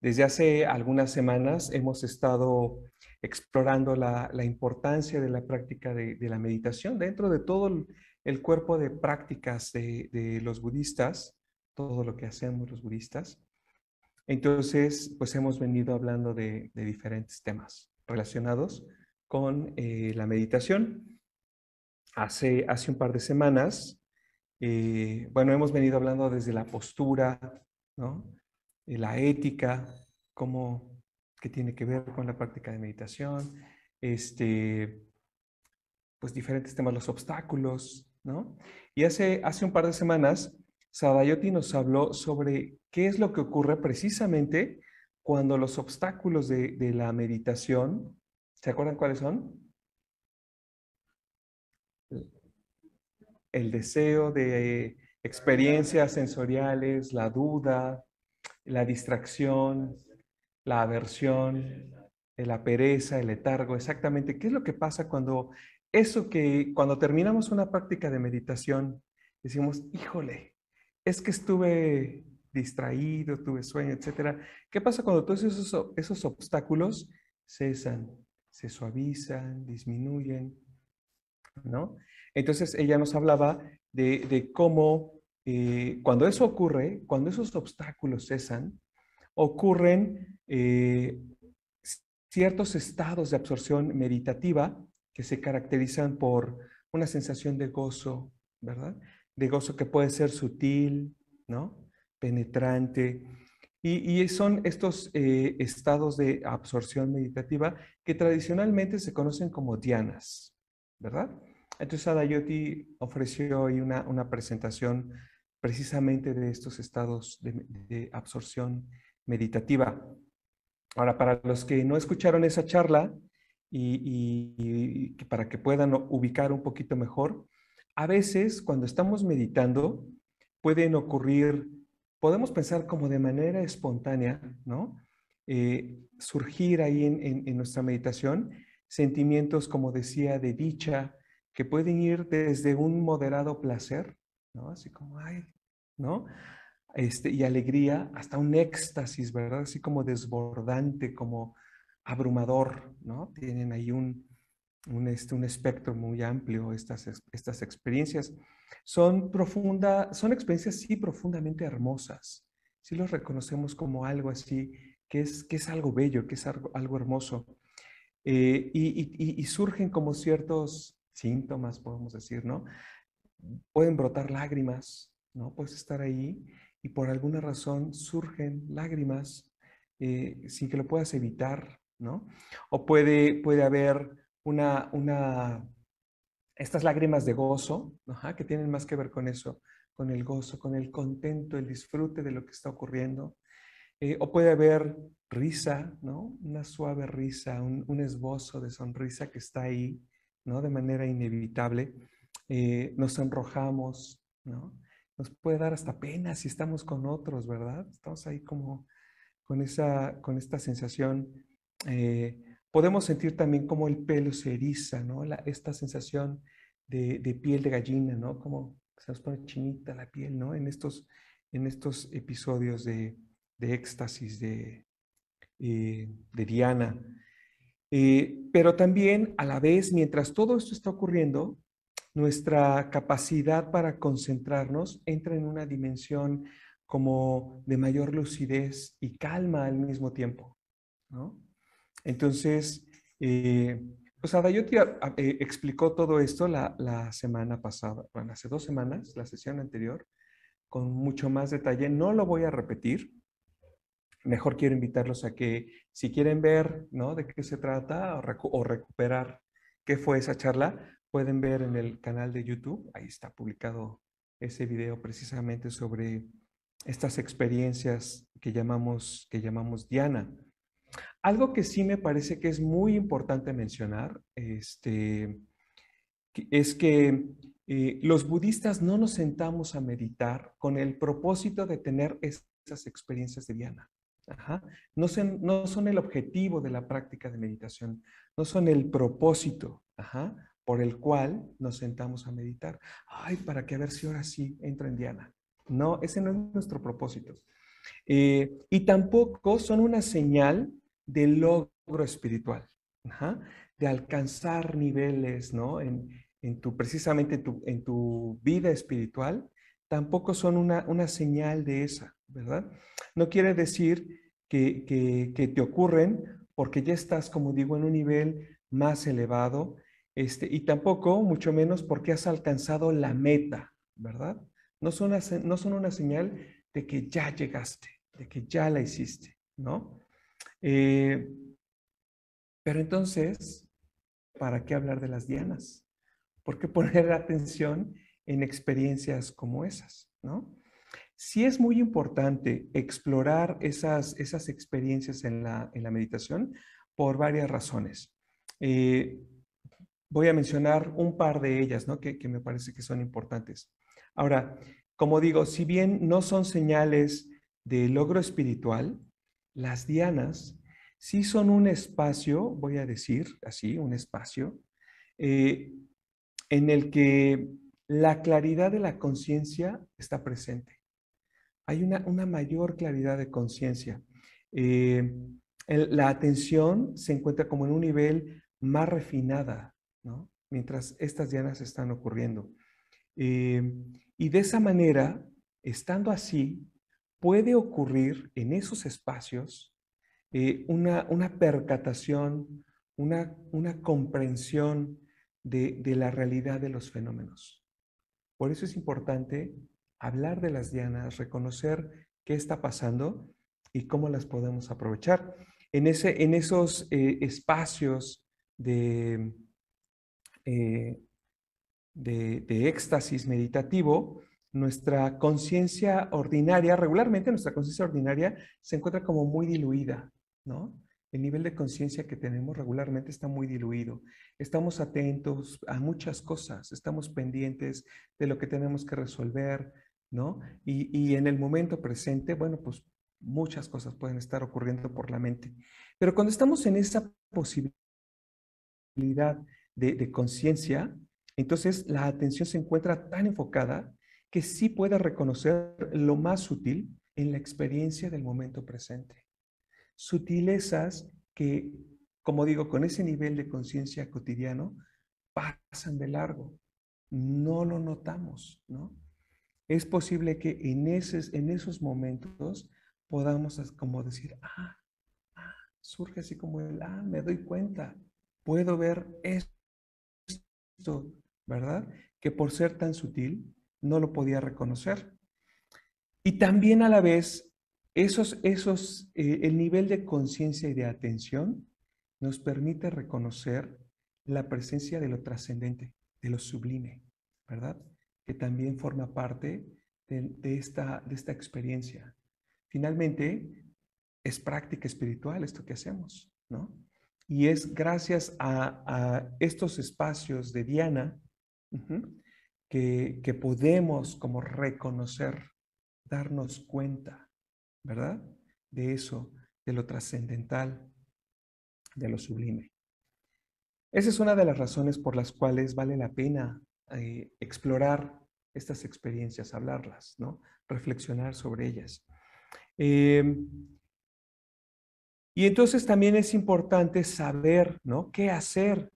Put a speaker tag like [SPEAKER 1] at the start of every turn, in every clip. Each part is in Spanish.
[SPEAKER 1] Desde hace algunas semanas hemos estado explorando la importancia de la práctica de la meditación dentro de todo el cuerpo de prácticas de los budistas, todo lo que hacemos los budistas. Entonces, pues hemos venido hablando de diferentes temas relacionados con la meditación. Hace un par de semanas, bueno, hemos venido hablando desde la postura, ¿no? La ética, cómo, qué tiene que ver con la práctica de meditación, pues diferentes temas, los obstáculos, ¿no? Y hace un par de semanas, Sadayoti nos habló sobre qué es lo que ocurre precisamente cuando los obstáculos de la meditación, ¿se acuerdan cuáles son? El deseo de experiencias sensoriales, la duda, la distracción, la aversión, la pereza, el letargo, exactamente. ¿Qué es lo que pasa cuando terminamos una práctica de meditación, decimos, híjole, es que estuve distraído, tuve sueño, etcétera? ¿Qué pasa cuando todos esos obstáculos cesan, se suavizan, disminuyen, ¿no? Entonces ella nos hablaba de cómo cuando eso ocurre, cuando esos obstáculos cesan, ocurren ciertos estados de absorción meditativa que se caracterizan por una sensación de gozo, ¿verdad? De gozo que puede ser sutil, ¿no? Penetrante. Y son estos estados de absorción meditativa que tradicionalmente se conocen como dhyanas, ¿verdad? Entonces Adayoti ofreció ahí una presentación precisamente de estos estados de absorción meditativa. Ahora, para los que no escucharon esa charla y para que puedan ubicar un poquito mejor, a veces cuando estamos meditando pueden ocurrir, podemos pensar como de manera espontánea, ¿no? Surgir ahí en nuestra meditación sentimientos, como decía, de dicha, que pueden ir desde un moderado placer, ¿no? Así como, ay, ¿no? Y alegría hasta un éxtasis, ¿verdad? Así como desbordante, como abrumador, ¿no? Tienen ahí un espectro muy amplio estas experiencias. Son experiencias sí profundamente hermosas. Sí los reconocemos como algo así, que es algo bello, que es algo hermoso. Y surgen como ciertos síntomas, podemos decir, ¿no? Pueden brotar lágrimas, ¿no? Puedes estar ahí y por alguna razón surgen lágrimas sin que lo puedas evitar, ¿no? O puede haber estas lágrimas de gozo, ajá, que tienen más que ver con eso, con el gozo, con el contento, el disfrute de lo que está ocurriendo. O puede haber risa, ¿no? Una suave risa, un esbozo de sonrisa que está ahí, ¿no? De manera inevitable. Nos sonrojamos, ¿no? Nos puede dar hasta pena si estamos con otros, ¿verdad? Estamos ahí como con esta sensación. Eh, Podemos sentir también como el pelo se eriza, ¿no? Esta sensación de piel de gallina, ¿no? Como se nos pone chinita la piel, ¿no? En estos episodios de éxtasis de Diana. Pero también a la vez, mientras todo esto está ocurriendo, nuestra capacidad para concentrarnos entra en una dimensión como de mayor lucidez y calma al mismo tiempo, ¿no? Entonces, pues Adayoti explicó todo esto la semana pasada, bueno, hace 2 semanas, la sesión anterior, con mucho más detalle. No lo voy a repetir. Mejor quiero invitarlos a que si quieren ver, ¿no? De qué se trata o recuperar qué fue esa charla, pueden ver en el canal de YouTube. Ahí está publicado ese video precisamente sobre estas experiencias que llamamos Diana. Algo que sí me parece que es muy importante mencionar, es que los budistas no nos sentamos a meditar con el propósito de tener esas experiencias de Diana. Ajá. No son el objetivo de la práctica de meditación, no son el propósito, ajá, por el cual nos sentamos a meditar. Ay, para que a ver si ahora sí entra en Diana. No, ese no es nuestro propósito. Y tampoco son una señal de logro espiritual, ajá, de alcanzar niveles, ¿no? Precisamente en tu vida espiritual, tampoco son una señal de esa, ¿verdad? No quiere decir que te ocurren porque ya estás, como digo, en un nivel más elevado, y tampoco, mucho menos, porque has alcanzado la meta, ¿verdad? No son una señal de que ya llegaste, de que ya la hiciste, ¿no? Eh, pero entonces, ¿para qué hablar de las dianas? ¿Por qué poner atención en experiencias como esas, ¿no? Sí es muy importante explorar esas experiencias en la meditación por varias razones. Eh, Voy a mencionar un par de ellas, ¿no? Que me parece que son importantes. Ahora, como digo, si bien no son señales de logro espiritual, las dianas sí son un espacio, voy a decir así, un espacio eh, en el que la claridad de la conciencia está presente. Hay una mayor claridad de conciencia. Eh, la atención se encuentra como en un nivel más refinada, ¿no? Mientras estas dianas están ocurriendo. Eh, y de esa manera, estando así, puede ocurrir en esos espacios una percatación, una comprensión de la realidad de los fenómenos. Por eso es importante hablar de las dianas, reconocer qué está pasando y cómo las podemos aprovechar. En esos espacios de, eh, de éxtasis meditativo, nuestra conciencia ordinaria, regularmente nuestra conciencia ordinaria se encuentra como muy diluida, ¿no? El nivel de conciencia que tenemos regularmente está muy diluido. Estamos atentos a muchas cosas, estamos pendientes de lo que tenemos que resolver, ¿no? Y en el momento presente, bueno, pues muchas cosas pueden estar ocurriendo por la mente. Pero cuando estamos en esa posibilidad de conciencia, entonces la atención se encuentra tan enfocada que sí puede reconocer lo más sutil en la experiencia del momento presente. Sutilezas que, como digo, con ese nivel de conciencia cotidiano, pasan de largo. No lo notamos, ¿no? Es posible que en esos momentos podamos como decir, surge así como me doy cuenta, puedo ver esto, ¿verdad? Que por ser tan sutil no lo podía reconocer. Y también a la vez, el nivel de conciencia y de atención nos permite reconocer la presencia de lo trascendente, de lo sublime, ¿verdad? Que también forma parte de esta experiencia. Finalmente, es práctica espiritual esto que hacemos, ¿no? Y es gracias a estos espacios de Diana que podemos como reconocer, darnos cuenta, ¿verdad? De eso, de lo trascendental, de lo sublime. Esa es una de las razones por las cuales vale la pena explorar estas experiencias, hablarlas, ¿no? Reflexionar sobre ellas. Eh, y entonces también es importante saber, ¿no? ¿Qué hacer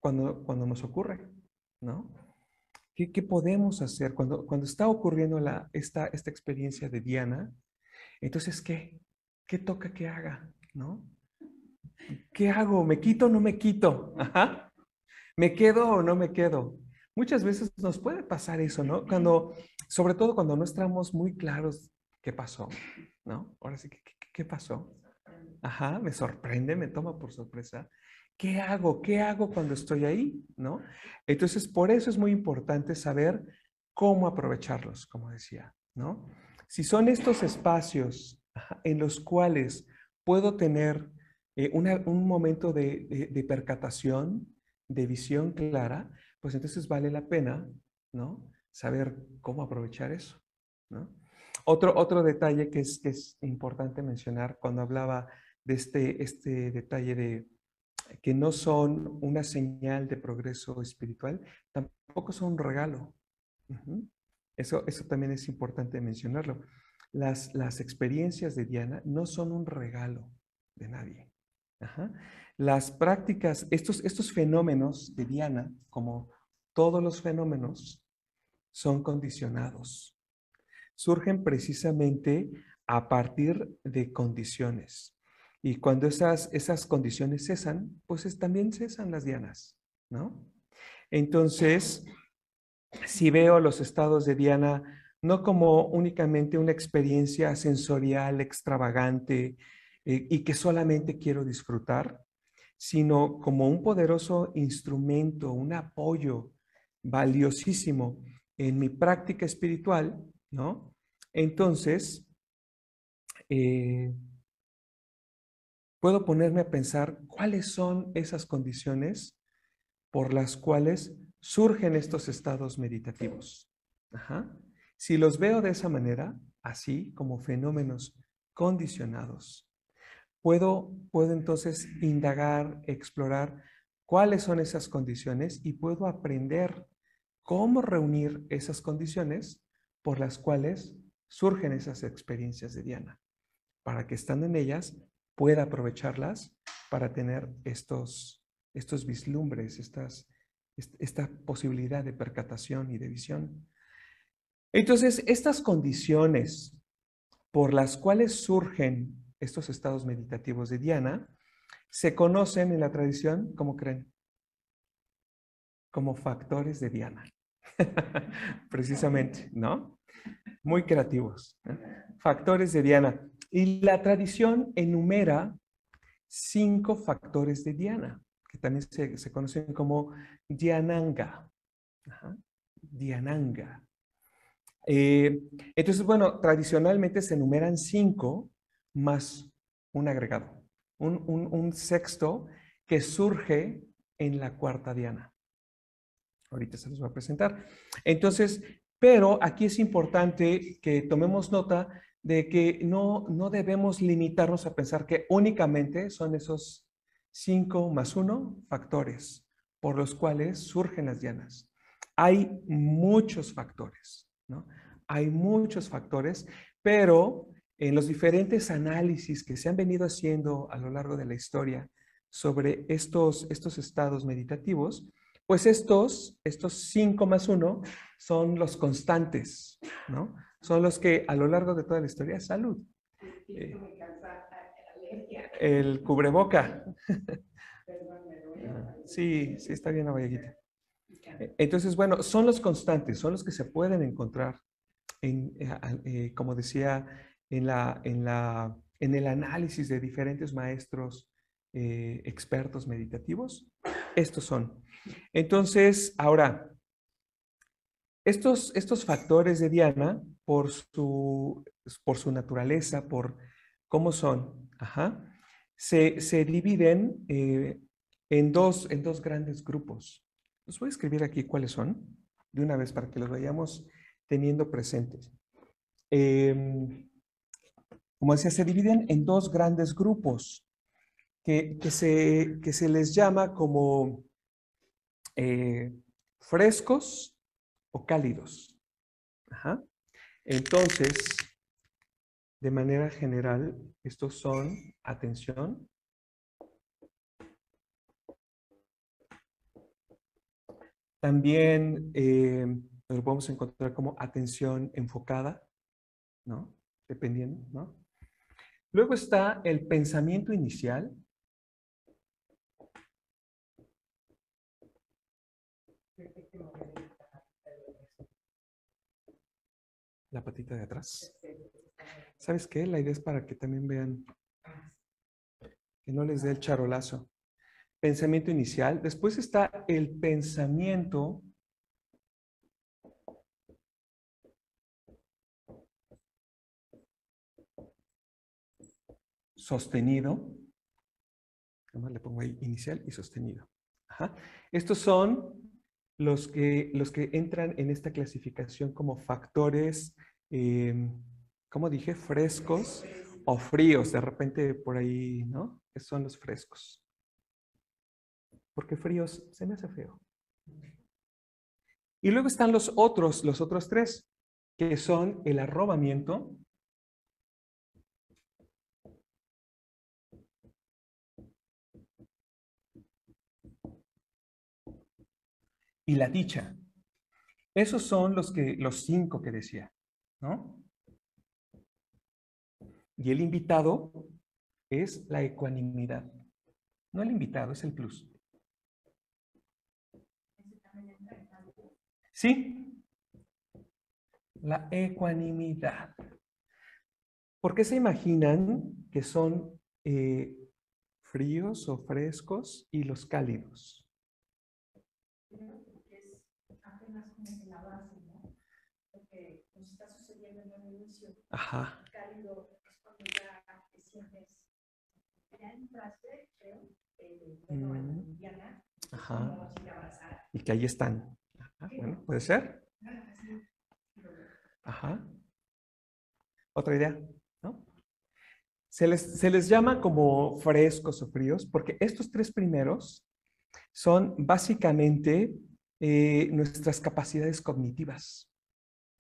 [SPEAKER 1] cuando nos ocurre, ¿no? ¿Qué podemos hacer cuando está ocurriendo esta experiencia de Diana? Entonces, ¿qué toca que haga, ¿no? ¿Qué hago? ¿Me quito o no me quito? Ajá. ¿Me quedo o no me quedo? Muchas veces nos puede pasar eso, ¿no? Sobre todo cuando no estamos muy claros qué pasó, ¿no? Ahora sí, ¿qué pasó? Ajá, me sorprende, me toma por sorpresa. ¿Qué hago? ¿Qué hago cuando estoy ahí? ¿No? Entonces, por eso es muy importante saber cómo aprovecharlos, como decía, ¿no? Si son estos espacios en los cuales puedo tener un momento de percatación, de visión clara, pues entonces vale la pena, ¿no? Saber cómo aprovechar eso, ¿no? Otro detalle que es importante mencionar cuando hablaba de este detalle de que no son una señal de progreso espiritual, tampoco son un regalo. Eso también es importante mencionarlo. las experiencias de Diana no son un regalo de nadie. Ajá. Las prácticas, estos fenómenos de Diana, como todos los fenómenos, son condicionados. Surgen precisamente a partir de condiciones. Y cuando esas condiciones cesan, pues también cesan las dianas, ¿no? Entonces, si veo los estados de Diana no como únicamente una experiencia sensorial extravagante y que solamente quiero disfrutar, sino como un poderoso instrumento, un apoyo valiosísimo en mi práctica espiritual, ¿no? Entonces, eh, puedo ponerme a pensar cuáles son esas condiciones por las cuales surgen estos estados meditativos. Ajá. Si los veo de esa manera, así como fenómenos condicionados, puedo entonces indagar, explorar cuáles son esas condiciones y puedo aprender cómo reunir esas condiciones por las cuales surgen esas experiencias de Diana, para que estando en ellas pueda aprovecharlas para tener estos vislumbres, esta posibilidad de percatación y de visión. Entonces, estas condiciones por las cuales surgen estos estados meditativos de Diana se conocen en la tradición, ¿cómo creen? Como factores de Diana. Precisamente, ¿no? Muy creativos. ¿Eh? Factores de Diana. Y la tradición enumera 5 factores de Diana, que también se conocen como Dhyānanga. Ajá. Dhyānanga. Entonces, bueno, tradicionalmente se enumeran 5 más un agregado, un sexto que surge en la cuarta Diana. Ahorita se los voy a presentar. Entonces, pero aquí es importante que tomemos nota de que no debemos limitarnos a pensar que únicamente son esos 5 más 1 factores por los cuales surgen las dianas. Hay muchos factores, ¿no? Hay muchos factores, pero en los diferentes análisis que se han venido haciendo a lo largo de la historia sobre estos estados meditativos, pues estos 5 más 1 son los constantes, ¿no? Son los que a lo largo de toda la historia, salud. El cubreboca. Sí, sí, está bien la valleguita. Entonces, bueno, son los constantes, son los que se pueden encontrar, como decía, en el análisis de diferentes maestros expertos meditativos. Estos son. Entonces, ahora, estos factores de Diana, por su naturaleza, por cómo son, ajá, se dividen en dos grandes grupos. Los voy a escribir aquí cuáles son, de una vez para que los vayamos teniendo presentes. Como decía, se dividen en dos grandes grupos que se les llama como frescos o cálidos. Ajá. Entonces, de manera general, estos son, atención, también lo podemos encontrar como atención enfocada, ¿no? Dependiendo, ¿no? Luego está el pensamiento inicial. La patita de atrás. ¿Sabes qué? La idea es para que también vean que no les dé el charolazo. Pensamiento inicial. Después está el pensamiento sostenido. Además le pongo ahí inicial y sostenido. Ajá. Estos son los que entran en esta clasificación como factores, ¿cómo dije? Frescos o fríos. De repente por ahí, ¿no? Esos son los frescos. Porque fríos se me hace feo. Y luego están los otros 3, que son el arrobamiento, y la dicha. Esos son los cinco que decía, ¿no? Y el invitado es la ecuanimidad. No el invitado, es el plus. Sí, la ecuanimidad. ¿Por qué se imaginan que son fríos o frescos y los cálidos?
[SPEAKER 2] Apenas como que la base, ¿no? Porque nos está sucediendo en un inicio.
[SPEAKER 1] Ajá.
[SPEAKER 2] Cálido es cuando ya te sientes, ya entraste, creo, Diana,
[SPEAKER 1] Ajá.
[SPEAKER 2] como si te abrazara.
[SPEAKER 1] Y que ahí están. Ajá. Bueno, puede ser. Ajá. Otra idea, ¿no? Se les llama como frescos o fríos porque estos tres primeros son básicamente nuestras capacidades cognitivas.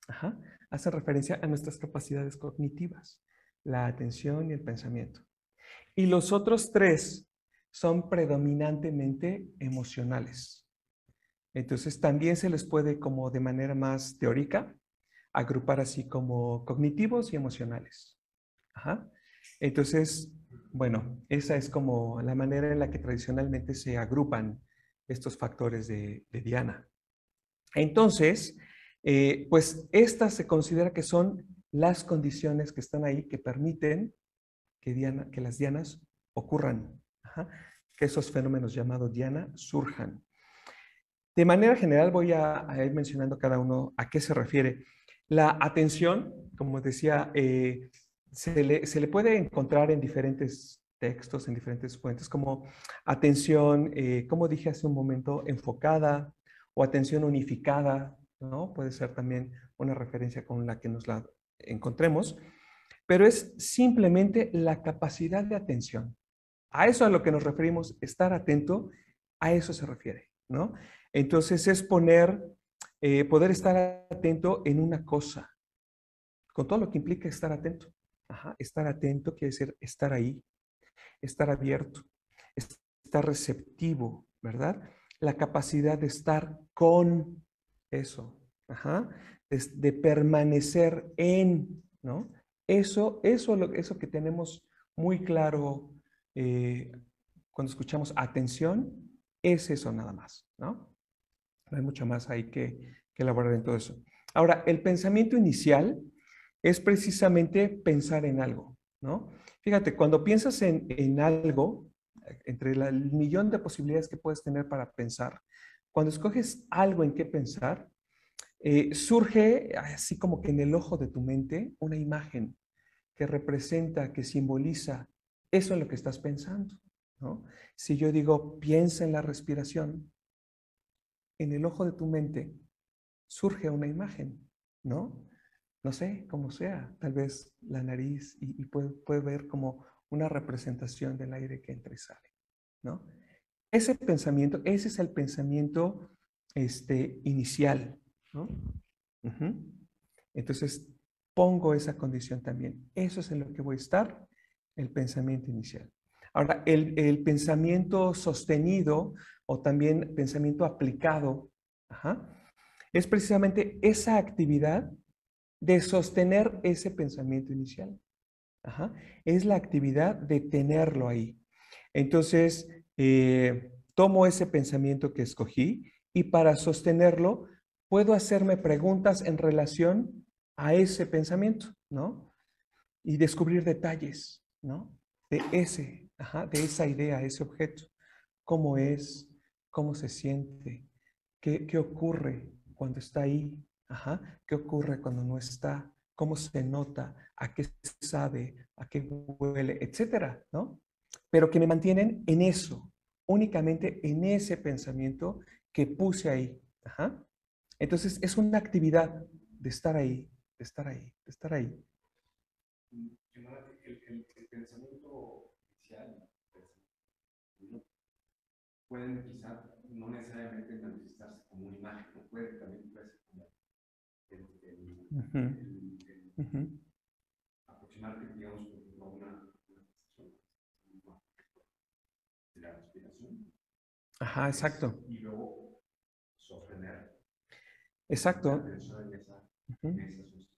[SPEAKER 1] Ajá. Hacen referencia a nuestras capacidades cognitivas, la atención y el pensamiento. Y los otros tres son predominantemente emocionales. Entonces también se les puede, como de manera más teórica, agrupar así como cognitivos y emocionales. Ajá. Entonces, bueno, esa es como la manera en la que tradicionalmente se agrupan estos factores de Diana. Entonces, pues estas se considera que son las condiciones que están ahí que permiten que las dianas ocurran, ajá, que esos fenómenos llamados diana surjan. De manera general voy a ir mencionando cada uno a qué se refiere. La atención, como decía, se le puede encontrar en diferentes textos, en diferentes fuentes, como atención, como dije hace un momento, enfocada o atención unificada, ¿no? Puede ser también una referencia con la que nos la encontremos, pero es simplemente la capacidad de atención. A eso a lo que nos referimos, estar atento, a eso se refiere, ¿no? Entonces es poder estar atento en una cosa, con todo lo que implica estar atento. Ajá, estar atento quiere decir estar ahí, estar abierto, estar receptivo, ¿verdad? La capacidad de estar con eso, ajá, de permanecer en, ¿no? Eso que tenemos muy claro cuando escuchamos atención, es eso nada más, ¿no? No hay mucho más ahí que elaborar en todo eso. Ahora, el pensamiento inicial es precisamente pensar en algo, ¿no? Fíjate, cuando piensas en algo, entre el millón de posibilidades que puedes tener para pensar, cuando escoges algo en qué pensar, surge así como que en el ojo de tu mente una imagen que representa, que simboliza eso en lo que estás pensando, ¿no? Si yo digo, piensa en la respiración, en el ojo de tu mente surge una imagen, ¿no? No sé, cómo sea, tal vez la nariz y puede ver como una representación del aire que entra y sale, ¿no? Ese es el pensamiento inicial, ¿no? Ujú. Entonces, pongo esa condición también. Eso es en lo que voy a estar, el pensamiento inicial. Ahora, el pensamiento sostenido o también pensamiento aplicado, ajá, es precisamente esa actividad de sostener ese pensamiento inicial. Ajá. Es la actividad de tenerlo ahí. Entonces, tomo ese pensamiento que escogí y para sostenerlo puedo hacerme preguntas en relación a ese pensamiento, ¿no? Y descubrir detalles, ¿no? De ajá, de esa idea, ese objeto. ¿Cómo es? ¿Cómo se siente? ¿Qué ocurre cuando está ahí? Ajá. ¿Qué ocurre cuando no está? ¿Cómo se nota? ¿A qué sabe? ¿A qué huele? Etcétera, ¿no? Pero que me mantienen en eso, únicamente en ese pensamiento que puse ahí. Ajá. Entonces, es una actividad de estar ahí, de estar ahí, de estar ahí.
[SPEAKER 3] El pensamiento inicial pueden quizá no necesariamente manifestarse como una imagen, no también puede ser como
[SPEAKER 1] Uh -huh. Uh -huh.
[SPEAKER 3] aproximarte, digamos, por ejemplo, a una de la respiración.
[SPEAKER 1] Ajá, exacto.
[SPEAKER 3] Y luego sostener
[SPEAKER 1] Exacto.
[SPEAKER 3] atención en esa,
[SPEAKER 1] Ujú.
[SPEAKER 3] en esa sustancia.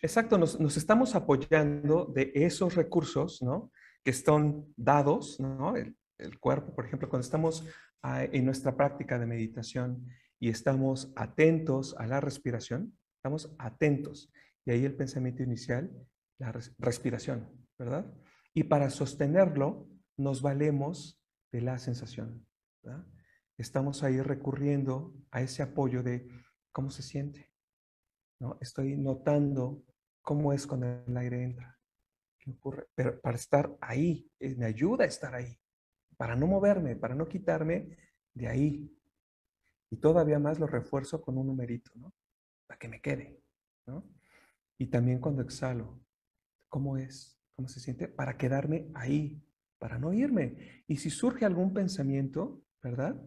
[SPEAKER 1] Exacto, nos estamos apoyando de esos recursos, ¿no? Que están dados, ¿no? El cuerpo, por ejemplo, cuando estamos en nuestra práctica de meditación y estamos atentos a la respiración, estamos atentos. Y ahí el pensamiento inicial, la respiración, ¿verdad? Y para sostenerlo, nos valemos de la sensación, ¿verdad? Estamos ahí recurriendo a ese apoyo de cómo se siente, ¿no? Estoy notando cómo es cuando el aire entra, qué ocurre, pero para estar ahí, me ayuda a estar ahí, para no moverme, para no quitarme de ahí. Y todavía más lo refuerzo con un numerito, ¿no? Para que me quede, ¿no? Y también cuando exhalo, ¿cómo es? ¿Cómo se siente? Para quedarme ahí, para no irme. Y si surge algún pensamiento, ¿verdad?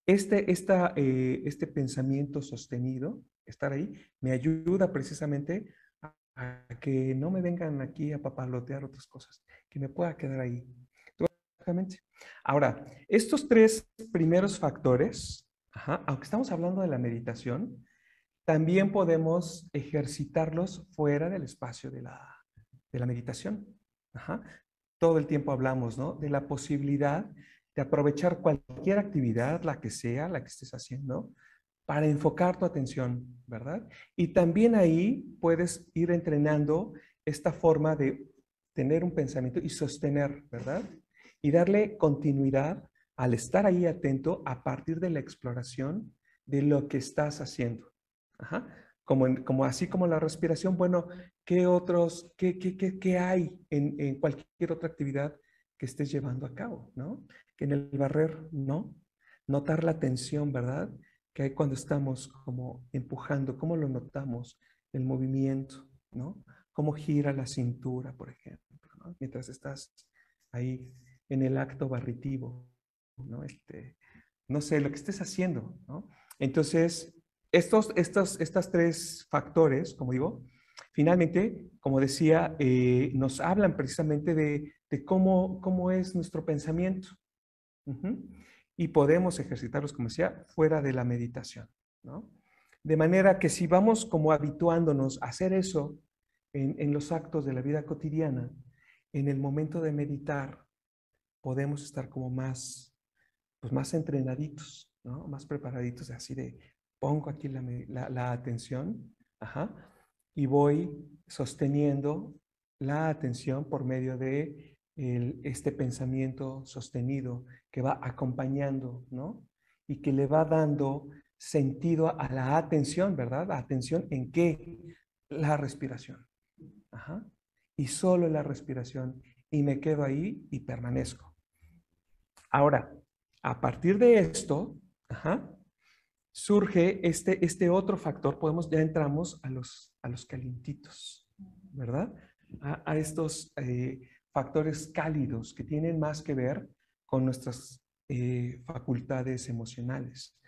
[SPEAKER 1] Este pensamiento sostenido, estar ahí, me ayuda precisamente a que no me vengan aquí a papalotear otras cosas, que me pueda quedar ahí. Exactamente. Ahora, estos tres primeros factores, aunque estamos hablando de la meditación, también podemos ejercitarlos fuera del espacio de la meditación. Ajá. Todo el tiempo hablamos, ¿no? De la posibilidad de aprovechar cualquier actividad, la que sea, la que estés haciendo, para enfocar tu atención, ¿verdad? Y también ahí puedes ir entrenando esta forma de tener un pensamiento y sostener, ¿verdad? Y darle continuidad al estar ahí atento a partir de la exploración de lo que estás haciendo. Ajá. Como así como la respiración, bueno, ¿qué otros, qué hay en cualquier otra actividad que estés llevando a cabo, ¿no? Que en el barrer, ¿no? Notar la tensión, ¿verdad? Que hay cuando estamos como empujando, cómo lo notamos, el movimiento, ¿no? Cómo gira la cintura, por ejemplo, ¿no? Mientras estás ahí en el acto barritivo, ¿no? No sé, lo que estés haciendo, ¿no? Entonces, estas tres factores, como digo, finalmente, como decía, nos hablan precisamente de cómo es nuestro pensamiento. Ujú. Y podemos ejercitarlos, como decía, fuera de la meditación, ¿no? De manera que si vamos como habituándonos a hacer eso en los actos de la vida cotidiana, en el momento de meditar, podemos estar como más, pues más entrenaditos, ¿no? Más preparaditos, así de pongo aquí la atención, ajá, y voy sosteniendo la atención por medio de este pensamiento sostenido que va acompañando, ¿no? Y que le va dando sentido a la atención, ¿verdad? ¿Atención en qué? La respiración. Ajá. Y solo la respiración. Y me quedo ahí y permanezco. Ahora, a partir de esto, ajá, surge este otro factor, ya entramos a los calientitos, ¿verdad? A estos factores cálidos que tienen más que ver con nuestras facultades emocionales.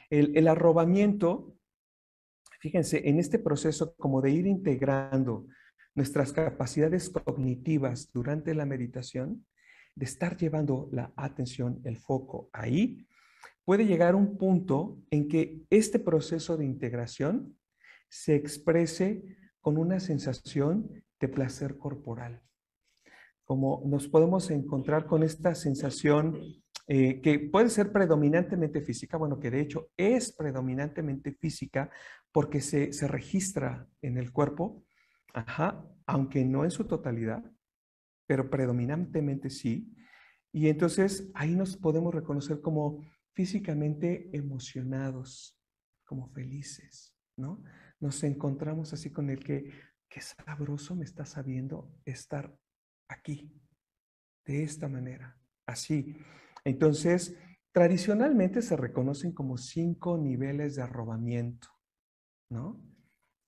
[SPEAKER 1] El arrobamiento, fíjense, en este proceso como de ir integrando nuestras capacidades cognitivas durante la meditación, de estar llevando la atención, el foco ahí, puede llegar a un punto en que este proceso de integración se exprese con una sensación de placer corporal. Como nos podemos encontrar con esta sensación que puede ser predominantemente física, bueno, que de hecho es predominantemente física porque se registra en el cuerpo, ajá, aunque no en su totalidad, pero predominantemente sí. Y entonces ahí nos podemos reconocer como físicamente emocionados, como felices, ¿no? Nos encontramos así con el que, qué sabroso me está sabiendo estar aquí, de esta manera, así. Entonces, tradicionalmente se reconocen como 5 niveles de arrobamiento, ¿no?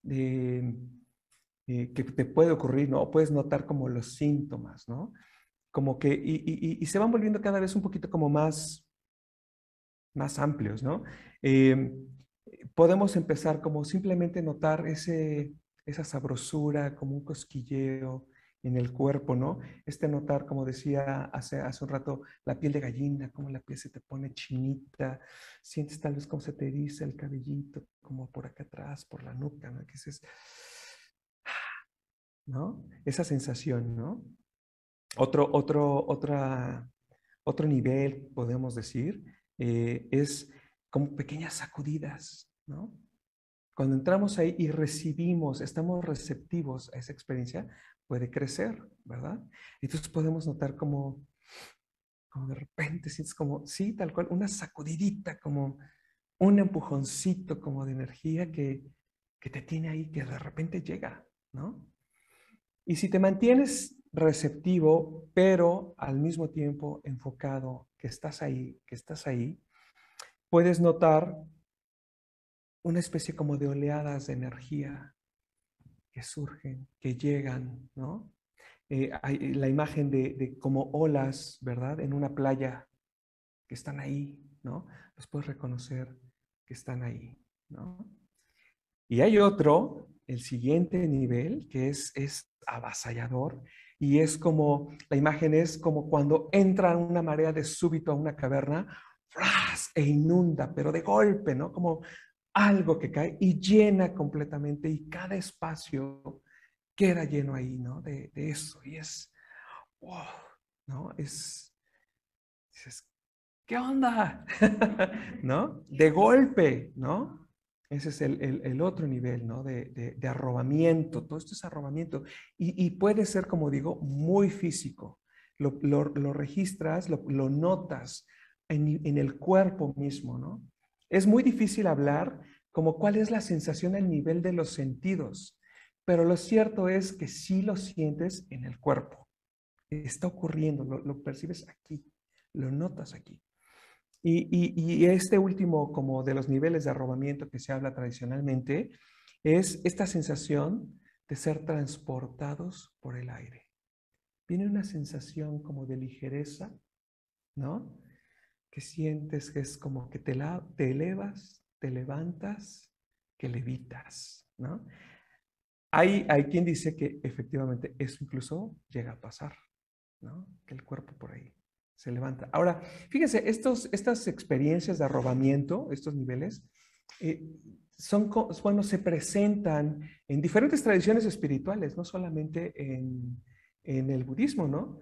[SPEAKER 1] De, que te puede ocurrir, ¿no? Puedes notar como los síntomas, ¿no? Como que, y se van volviendo cada vez un poquito como más amplios, ¿no? Eh, Podemos empezar como simplemente notar esa sabrosura, como un cosquilleo en el cuerpo, ¿no? Notar, como decía hace un rato, la piel de gallina, cómo la piel se te pone chinita, sientes tal vez cómo se te eriza el cabellito, como por acá atrás, por la nuca, ¿no? Que es, ¿no? Esa sensación, ¿no? Otro nivel, podemos decir, es como pequeñas sacudidas, ¿no? Cuando entramos ahí y recibimos, estamos receptivos a esa experiencia, puede crecer, ¿verdad? Entonces podemos notar como de repente sientes como, sí, tal cual, una sacudidita, como un empujoncito como de energía que te tiene ahí, que de repente llega, ¿no? Y si te mantienes receptivo, pero al mismo tiempo enfocado, que estás ahí, puedes notar una especie como de oleadas de energía que surgen, que llegan, ¿no? Hay la imagen de como olas, ¿verdad? En una playa que están ahí, ¿no? Los puedes reconocer que están ahí, ¿no? Y hay otro, el siguiente nivel, que es avasallador, y es como, la imagen es como cuando entra una marea de súbito a una caverna, ¡fras! E inunda, pero de golpe, ¿no? Como algo que cae y llena completamente, y cada espacio queda lleno ahí, ¿no? De eso, y es, wow, ¿no? Dices, ¿qué onda? ¿No? De golpe, ¿no? Ese es el otro nivel, ¿no? De arrobamiento. Todo esto es arrobamiento. Y puede ser, como digo, muy físico. Lo registras, lo notas en el cuerpo mismo, ¿no? Es muy difícil hablar como cuál es la sensación al nivel de los sentidos, pero lo cierto es que sí lo sientes en el cuerpo. Está ocurriendo, lo percibes aquí, lo notas aquí. Y este último, como de los niveles de arrobamiento que se habla tradicionalmente, es esta sensación de ser transportados por el aire. Viene una sensación como de ligereza, ¿no? Que sientes que es como que te elevas, te levantas, que levitas, ¿no? Hay quien dice que efectivamente eso incluso llega a pasar, ¿no? Que el cuerpo por ahí se levanta. Ahora, fíjense, estas experiencias de arrobamiento, estos niveles, eh, bueno, se presentan en diferentes tradiciones espirituales, no solamente en el budismo, ¿no?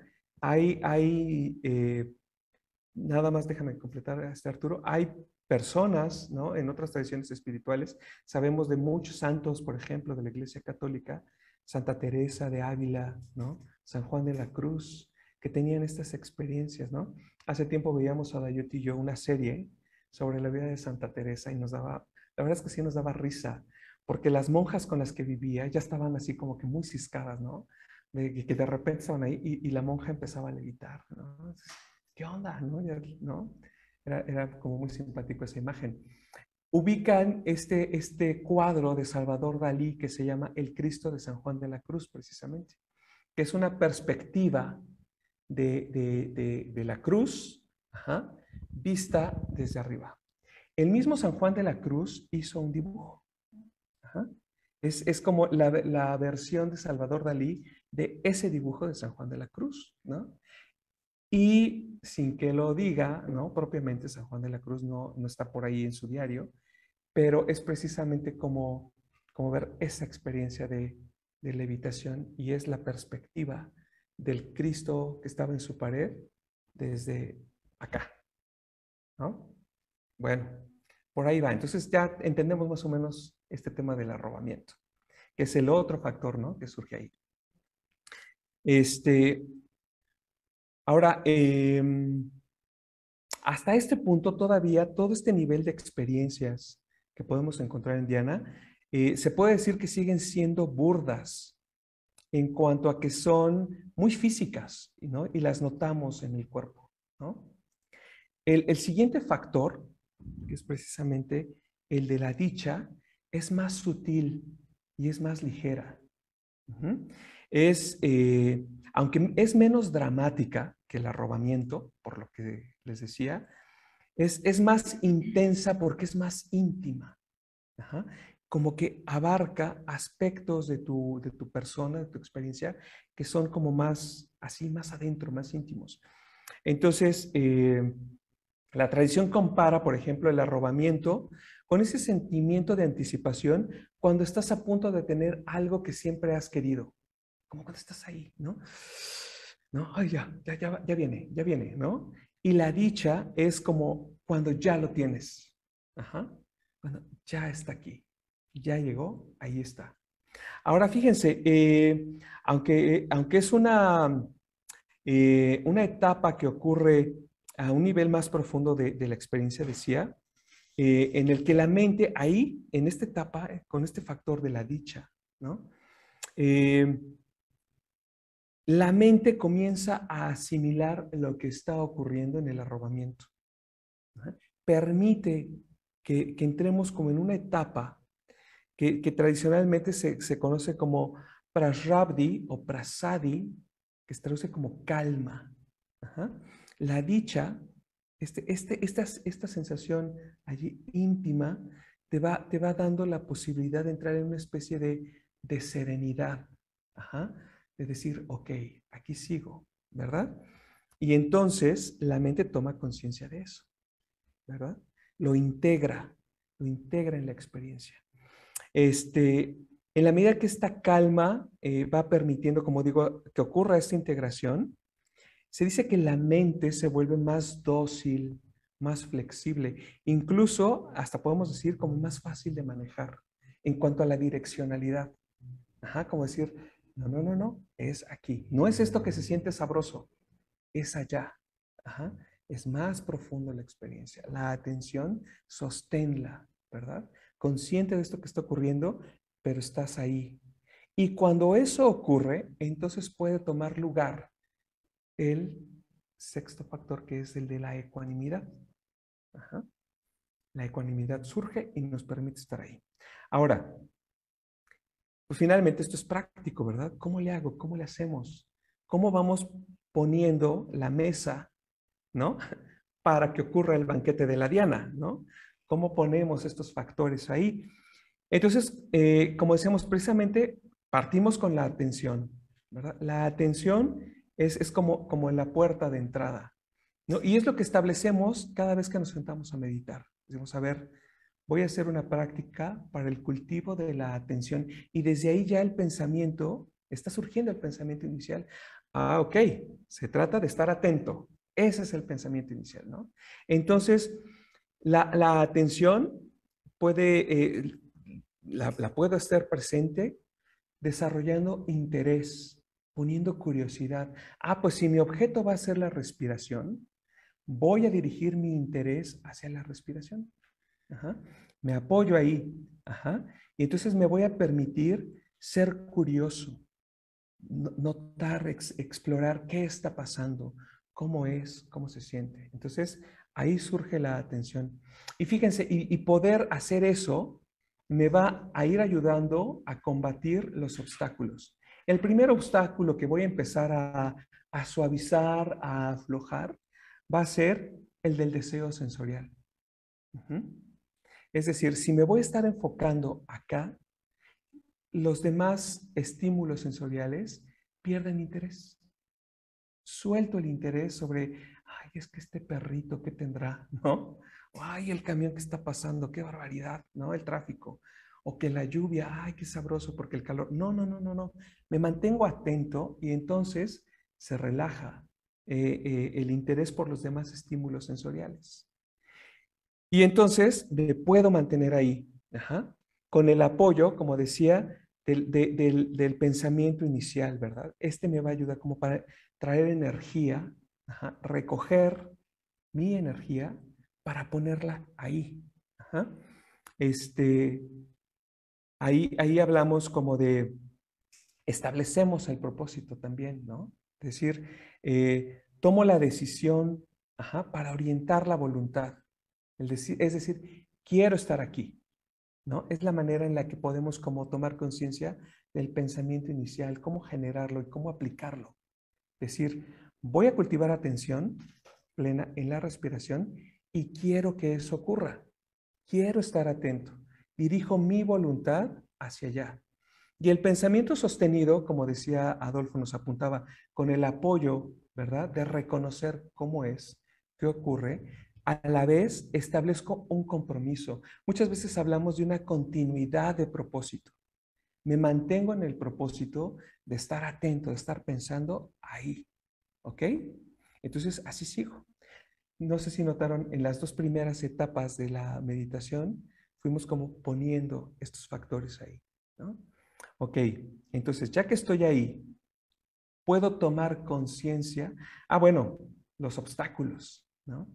[SPEAKER 1] Nada más déjame completar Arturo, hay personas, ¿no? En otras tradiciones espirituales, sabemos de muchos santos, por ejemplo, de la Iglesia Católica, Santa Teresa de Ávila, ¿no? San Juan de la Cruz, que tenían estas experiencias, ¿no? Hace tiempo veíamos a Dayot y yo una serie sobre la vida de Santa Teresa y la verdad es que sí nos daba risa, porque las monjas con las que vivía ya estaban así como que muy ciscadas, ¿no? Que de repente estaban ahí y la monja empezaba a levitar, ¿no? ¿Qué onda? ¿No? ¿No? Era como muy simpático esa imagen. Ubican este cuadro de Salvador Dalí que se llama El Cristo de San Juan de la Cruz, precisamente, que es una perspectiva de la cruz, ajá, vista desde arriba. El mismo San Juan de la Cruz hizo un dibujo. Ajá. Es como la versión de Salvador Dalí de ese dibujo de San Juan de la Cruz, ¿no? Y sin que lo diga, ¿no? Propiamente San Juan de la Cruz no está por ahí en su diario, pero es precisamente como ver esa experiencia de levitación y es la perspectiva del Cristo que estaba en su pared desde acá, ¿no? Bueno, por ahí va. Entonces ya entendemos más o menos este tema del arrobamiento, que es el otro factor, ¿no? Que surge ahí. Este, ahora, hasta este punto todavía todo este nivel de experiencias que podemos encontrar en Diana, se puede decir que siguen siendo burdas en cuanto a que son muy físicas, ¿no? Y las notamos en el cuerpo, ¿no? El siguiente factor, que es precisamente el de la dicha, es más sutil y es más ligera. Ujú. Aunque es menos dramática que el arrobamiento, por lo que les decía, es más intensa porque es más íntima. Ajá. como que abarca aspectos de tu persona, de tu experiencia, que son como más, así, más adentro, más íntimos. Entonces, la tradición compara, por ejemplo, el arrobamiento con ese sentimiento de anticipación cuando estás a punto de tener algo que siempre has querido, como cuando estás ahí, ¿no? ¿No? Ay, ya viene, ¿no? Y la dicha es como cuando ya lo tienes. Ajá. Cuando ya está aquí. Ya llegó, ahí está. Ahora fíjense, aunque es una etapa que ocurre a un nivel más profundo de la experiencia, decía, en el que la mente ahí, en esta etapa, con este factor de la dicha, ¿no? Eh, la mente comienza a asimilar lo que está ocurriendo en el arrobamiento. ¿No? Permite que entremos como en una etapa que tradicionalmente se conoce como prasrabdhi o prasadi, que se traduce como calma. Ajá. La dicha, esta sensación allí íntima, te va dando la posibilidad de entrar en una especie de serenidad. Ajá. De decir, ok, aquí sigo, ¿verdad? Y entonces la mente toma conciencia de eso, ¿verdad? Lo integra en la experiencia. En la medida que esta calma va permitiendo, como digo, que ocurra esta integración, se dice que la mente se vuelve más dócil, más flexible, incluso hasta podemos decir como más fácil de manejar en cuanto a la direccionalidad. Ajá, como decir, no, es aquí. No es esto que se siente sabroso, es allá. Ajá, es más profundo la experiencia. La atención, sosténla, ¿verdad? Consciente de esto que está ocurriendo, pero estás ahí. Y cuando eso ocurre, entonces puede tomar lugar el sexto factor, que es el de la ecuanimidad. Ajá. La ecuanimidad surge y nos permite estar ahí. Ahora, pues finalmente esto es práctico, ¿verdad? ¿Cómo le hago? ¿Cómo le hacemos? ¿Cómo vamos poniendo la mesa, ¿no? Para que ocurra el banquete de la Diana, ¿no? ¿Cómo ponemos estos factores ahí? Entonces, como decíamos, precisamente partimos con la atención, ¿verdad? La atención es como la puerta de entrada, ¿no? Y es lo que establecemos cada vez que nos sentamos a meditar. Decimos, a ver, voy a hacer una práctica para el cultivo de la atención y desde ahí ya el pensamiento, está surgiendo el pensamiento inicial. Ah, ok, se trata de estar atento. Ese es el pensamiento inicial, ¿no? Entonces, la atención la puedo estar presente desarrollando interés, poniendo curiosidad. Ah, pues si mi objeto va a ser la respiración, voy a dirigir mi interés hacia la respiración. Ajá. Me apoyo ahí. Ajá. Y entonces me voy a permitir ser curioso, notar, explorar qué está pasando, cómo es, cómo se siente. Entonces, ahí surge la atención. Y fíjense, y poder hacer eso me va a ir ayudando a combatir los obstáculos. El primer obstáculo que voy a empezar a suavizar, a aflojar, va a ser el del deseo sensorial. Ujú. Es decir, si me voy a estar enfocando acá, los demás estímulos sensoriales pierden interés. Suelto el interés sobre, ay, es que este perrito, ¿qué tendrá? ¿No? O, ay, el camión que está pasando, qué barbaridad, ¿no? El tráfico. O que la lluvia, ay, qué sabroso, porque el calor. No. Me mantengo atento y entonces se relaja el interés por los demás estímulos sensoriales. Y entonces me puedo mantener ahí, ajá, con el apoyo, como decía, del pensamiento inicial, ¿verdad? Este me va a ayudar como para traer energía, ajá, recoger mi energía para ponerla ahí. Ajá. Este, ahí hablamos como de, establecemos el propósito también, ¿no? Es decir, tomo la decisión, ajá, para orientar la voluntad. Es decir, quiero estar aquí, ¿no? Es la manera en la que podemos como tomar conciencia del pensamiento inicial, cómo generarlo y cómo aplicarlo. Es decir, voy a cultivar atención plena en la respiración y quiero que eso ocurra. Quiero estar atento. dirijo mi voluntad hacia allá. Y el pensamiento sostenido, como decía Adolfo, nos apuntaba, con el apoyo, ¿verdad?, de reconocer cómo es, qué ocurre, a la vez establezco un compromiso. Muchas veces hablamos de una continuidad de propósito. Me mantengo en el propósito de estar atento, de estar pensando ahí, ¿ok? Entonces, así sigo. No sé si notaron, en las dos primeras etapas de la meditación, fuimos como poniendo estos factores ahí, ¿no? Ok, entonces ya que estoy ahí, puedo tomar conciencia. Bueno, los obstáculos, ¿no?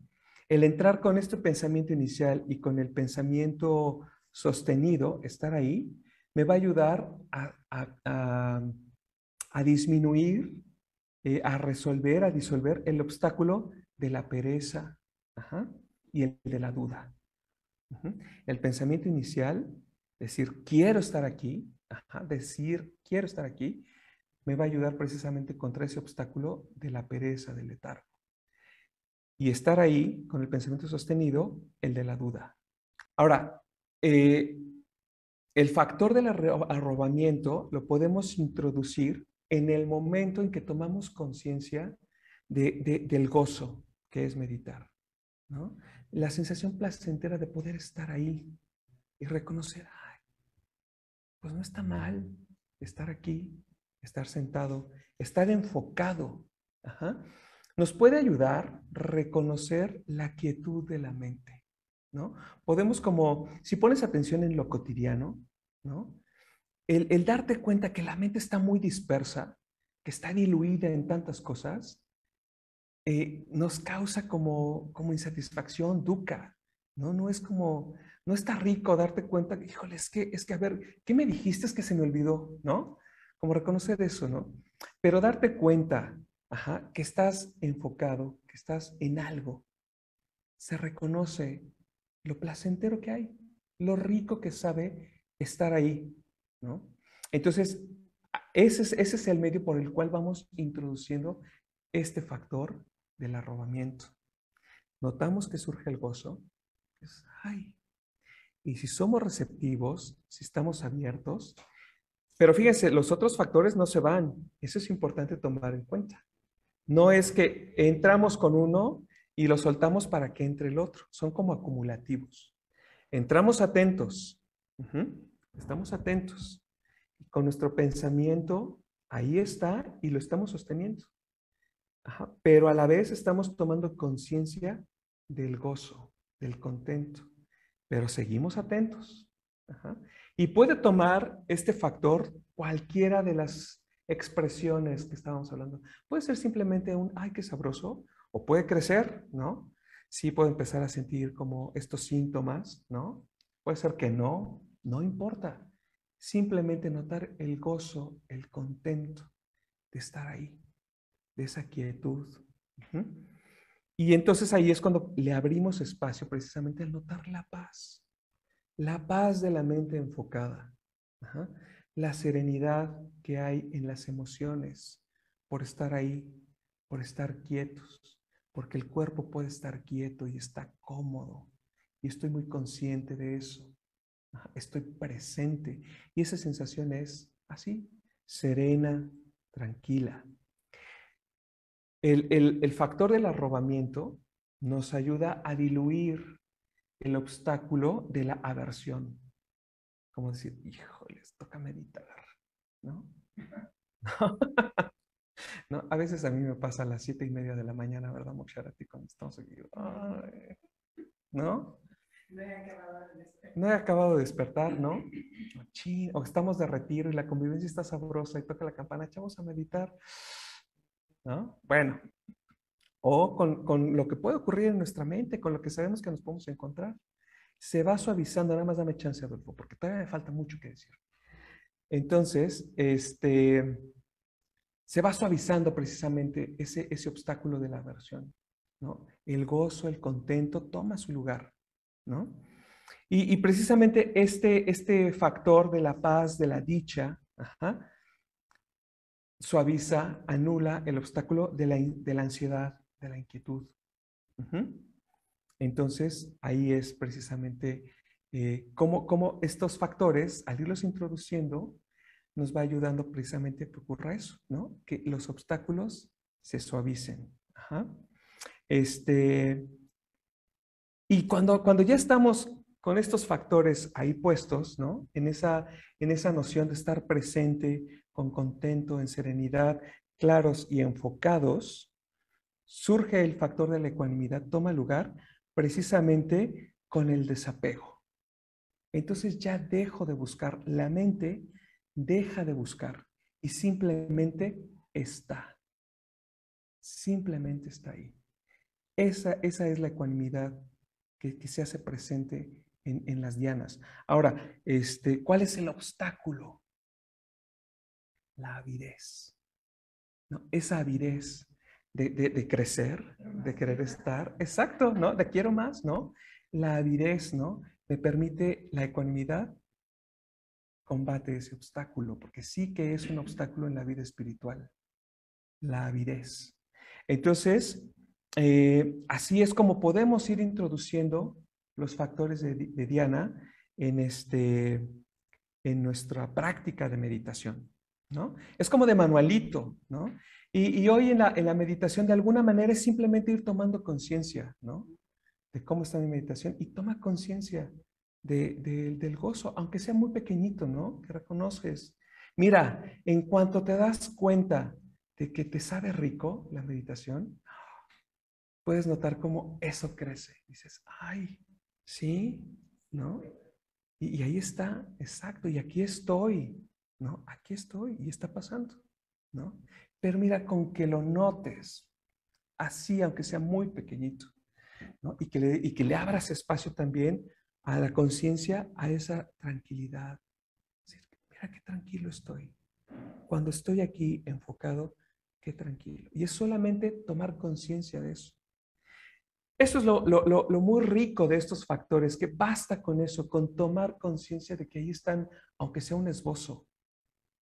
[SPEAKER 1] El entrar con este pensamiento inicial y con el pensamiento sostenido, estar ahí, me va a ayudar a disminuir, a resolver, a disolver el obstáculo de la pereza, ajá, y el de la duda. Ujú. El pensamiento inicial, decir quiero estar aquí, ajá, decir quiero estar aquí, me va a ayudar precisamente contra ese obstáculo de la pereza, del letargo. Y estar ahí con el pensamiento sostenido, el de la duda. Ahora, el factor del arrobamiento lo podemos introducir en el momento en que tomamos conciencia del gozo, que es meditar, ¿no? La sensación placentera de poder estar ahí y reconocer, ay, pues no está mal estar aquí, estar sentado, estar enfocado. Ajá. Nos puede ayudar a reconocer la quietud de la mente, ¿no? Podemos como, si pones atención en lo cotidiano, ¿no? El darte cuenta que la mente está muy dispersa, que está diluida en tantas cosas, nos causa como insatisfacción, dukkha, ¿no? No es como, no está rico darte cuenta, híjole, es que, a ver, ¿qué me dijiste? Es que se me olvidó, ¿no? Como reconocer eso, ¿no? Pero darte cuenta, ajá, que estás enfocado, que estás en algo, se reconoce lo placentero que hay, lo rico que sabe estar ahí, ¿no? Entonces, ese es el medio por el cual vamos introduciendo este factor del arrobamiento. Notamos que surge el gozo. Ay. Y si somos receptivos, si estamos abiertos, pero fíjense, los otros factores no se van. Eso es importante tomar en cuenta. No es que entramos con uno y lo soltamos para que entre el otro. Son como acumulativos. Entramos atentos. Estamos atentos. Con nuestro pensamiento, ahí está y lo estamos sosteniendo. Ajá. Pero a la vez estamos tomando conciencia del gozo, del contento. Pero seguimos atentos. Ajá. Y puede tomar este factor cualquiera de las expresiones que estábamos hablando. Puede ser simplemente un, ay, qué sabroso, o puede crecer, ¿no? Sí puede empezar a sentir como estos síntomas, ¿no? Puede ser que no, no importa. Simplemente notar el gozo, el contento de estar ahí, de esa quietud. Ujú. Y entonces ahí es cuando le abrimos espacio precisamente al notar la paz de la mente enfocada, ajá, la serenidad que hay en las emociones por estar ahí, por estar quietos, porque el cuerpo puede estar quieto y está cómodo. Y estoy muy consciente de eso. Ajá, estoy presente. Y esa sensación es así, serena, tranquila. El factor del arrobamiento nos ayuda a diluir el obstáculo de la aversión. Como decir, híjoles, toca meditar, ¿no? ¿No? A veces a mí me pasa a las 7:30 de la mañana, ¿verdad, Moksharati? Cuando estamos aquí, ay, ¿no?
[SPEAKER 2] No he acabado de despertar.
[SPEAKER 1] No he acabado de despertar, ¿no? O estamos de retiro y la convivencia está sabrosa y toca la campana, chavos, a meditar, ¿no? Bueno, o con lo que puede ocurrir en nuestra mente, con lo que sabemos que nos podemos encontrar. Se va suavizando, nada más dame chance, Adolfo, porque todavía me falta mucho que decir. Entonces, se va suavizando precisamente ese obstáculo de la aversión, ¿no? El gozo, el contento toma su lugar, ¿no? Y precisamente este factor de la paz, de la dicha, ajá, suaviza, anula el obstáculo de la ansiedad, de la inquietud. Entonces, ahí es precisamente cómo estos factores, al irlos introduciendo, nos va ayudando precisamente a que ocurra eso, ¿no? Que los obstáculos se suavicen. Ajá. Y cuando ya estamos con estos factores ahí puestos, ¿no? En esa noción de estar presente, con contento, en serenidad, claros y enfocados, surge el factor de la ecuanimidad, toma lugar precisamente con el desapego. Entonces ya dejo de buscar, la mente deja de buscar y simplemente está ahí. Esa es la ecuanimidad que se hace presente en las dianas. Ahora, ¿cuál es el obstáculo? La avidez, ¿no? Esa avidez de crecer, de querer estar, exacto, ¿no? De quiero más, ¿no? La avidez, ¿no? Me permite la ecuanimidad, combate ese obstáculo, porque sí que es un obstáculo en la vida espiritual, la avidez. Entonces, así es como podemos ir introduciendo los factores de Diana en nuestra práctica de meditación, ¿no? Es como de manualito, ¿no? Y hoy en la meditación de alguna manera es simplemente ir tomando conciencia, ¿no? De cómo está mi meditación y toma conciencia del gozo, aunque sea muy pequeñito, ¿no? Que reconoces. Mira, en cuanto te das cuenta de que te sabe rico la meditación, puedes notar cómo eso crece. Dices, ay, sí, ¿no? Y ahí está, exacto, y aquí estoy, ¿no? Aquí estoy y está pasando, ¿no? Pero mira, con que lo notes, así, aunque sea muy pequeñito, ¿no? Y que le abras espacio también a la conciencia, a esa tranquilidad. Decir, mira qué tranquilo estoy. Cuando estoy aquí enfocado, qué tranquilo. Y es solamente tomar conciencia de eso. Eso es lo muy rico de estos factores, que basta con eso, con tomar conciencia de que ahí están, aunque sea un esbozo,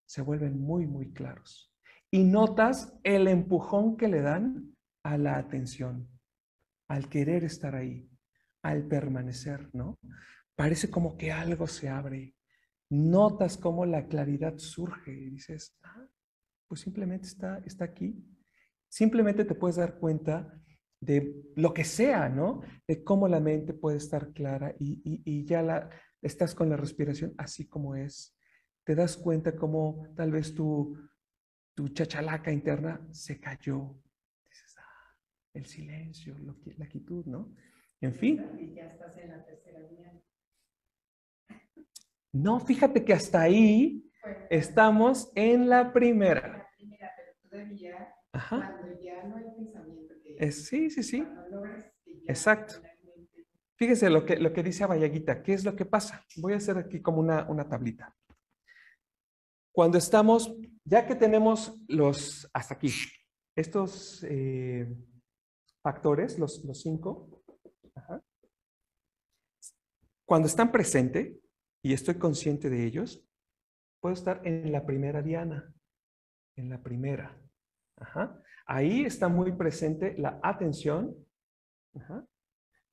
[SPEAKER 1] se vuelven muy, muy claros. Y notas el empujón que le dan a la atención, al querer estar ahí, al permanecer, ¿no? Parece como que algo se abre. Notas cómo la claridad surge y dices, pues simplemente está aquí. Simplemente te puedes dar cuenta de lo que sea, ¿no? De cómo la mente puede estar clara y ya estás con la respiración así como es. Te das cuenta cómo tal vez tu chachalaca interna se cayó. Dices, el silencio, la quietud, ¿no? En fin.
[SPEAKER 2] Y ya estás en la tercera diana.
[SPEAKER 1] No, fíjate que hasta ahí estamos en la primera.
[SPEAKER 2] La primera, pero todavía,
[SPEAKER 1] Ajá.
[SPEAKER 2] cuando ya no hay pensamiento que
[SPEAKER 1] Sí, sí, sí.
[SPEAKER 2] cuando logras que ya
[SPEAKER 1] Exacto.
[SPEAKER 2] finalmente.
[SPEAKER 1] Fíjese lo que dice Abayaguita. ¿Qué es lo que pasa? Voy a hacer aquí como una tablita. Cuando estamos, ya que tenemos hasta aquí, estos factores, los 5, ajá, cuando están presentes y estoy consciente de ellos, puedo estar en la primera diana, en la primera. Ajá. Ahí está muy presente la atención, ajá,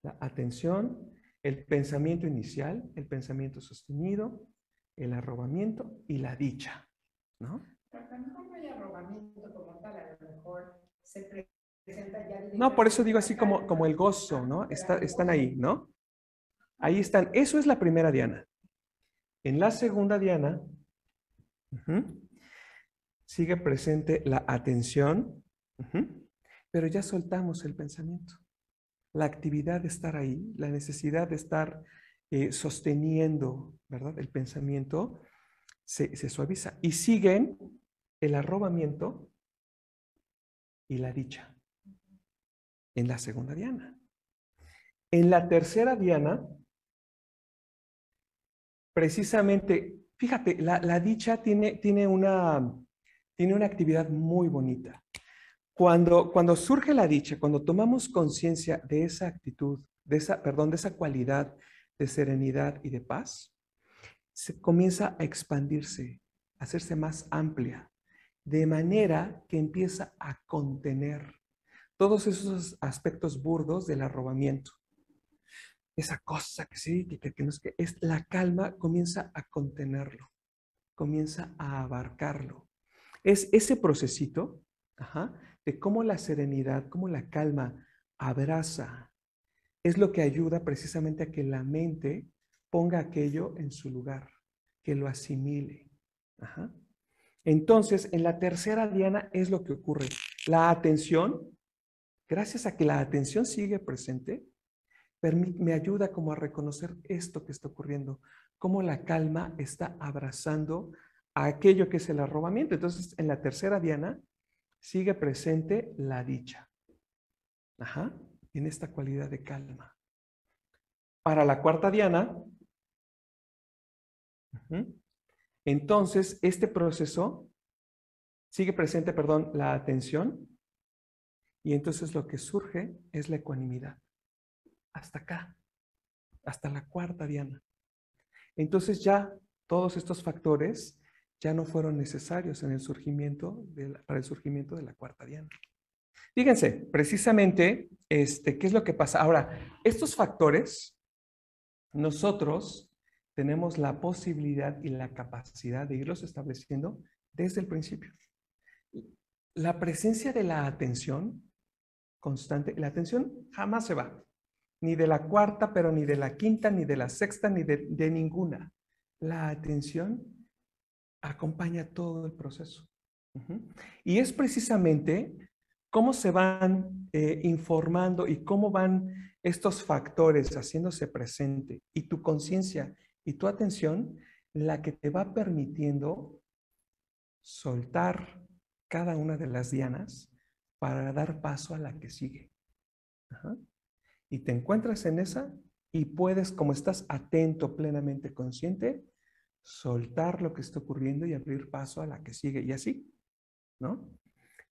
[SPEAKER 1] la atención, el pensamiento inicial, el pensamiento sostenido, el arrobamiento y la dicha, ¿no?
[SPEAKER 2] Pero a lo mejor no hay arrobamiento como tal, a lo mejor se presenta ya directamente.
[SPEAKER 1] No, por eso digo así como el gozo, ¿no? Están ahí, ¿no? Ahí están. Eso es la primera diana. En la segunda diana, sigue presente la atención, pero ya soltamos el pensamiento. La actividad de estar ahí, la necesidad de estar sosteniendo, ¿verdad? El pensamiento se suaviza. Y siguen el arrobamiento y la dicha en la segunda diana. En la tercera diana, precisamente, fíjate, la dicha tiene una actividad muy bonita. Cuando surge la dicha, cuando tomamos conciencia de esa actitud, de esa cualidad de serenidad y de paz, se comienza a expandirse, a hacerse más amplia, de manera que empieza a contener todos esos aspectos burdos del arrobamiento. esa cosa que sí, que no es que es la calma, comienza a contenerlo, comienza a abarcarlo. Es ese procesito, ajá, de cómo la serenidad, cómo la calma abraza, es lo que ayuda precisamente a que la mente ponga aquello en su lugar, que lo asimile. Ajá. Entonces, en la tercera diana es lo que ocurre. La atención, gracias a que la atención sigue presente, me ayuda como a reconocer esto que está ocurriendo, cómo la calma está abrazando a aquello que es el arrobamiento. Entonces, en la tercera diana sigue presente la dicha. Ajá, en esta cualidad de calma. Para la cuarta diana, entonces este proceso sigue presente, perdón, la atención, y entonces lo que surge es la ecuanimidad. Hasta acá, hasta la cuarta diana. Entonces ya todos estos factores ya no fueron necesarios en el surgimiento para el surgimiento de la cuarta diana. Fíjense, precisamente, ¿qué es lo que pasa? Ahora, estos factores, nosotros tenemos la posibilidad y la capacidad de irlos estableciendo desde el principio. La presencia de la atención constante, la atención jamás se va, ni de la cuarta, pero ni de la quinta, ni de la sexta, ni de ninguna. La atención acompaña todo el proceso. Y es precisamente cómo se van informando y cómo van estos factores haciéndose presente y tu conciencia y tu atención la que te va permitiendo soltar cada una de las dianas para dar paso a la que sigue. Ajá. Y te encuentras en esa y puedes, como estás atento, plenamente consciente, soltar lo que está ocurriendo y abrir paso a la que sigue. Y así, ¿no?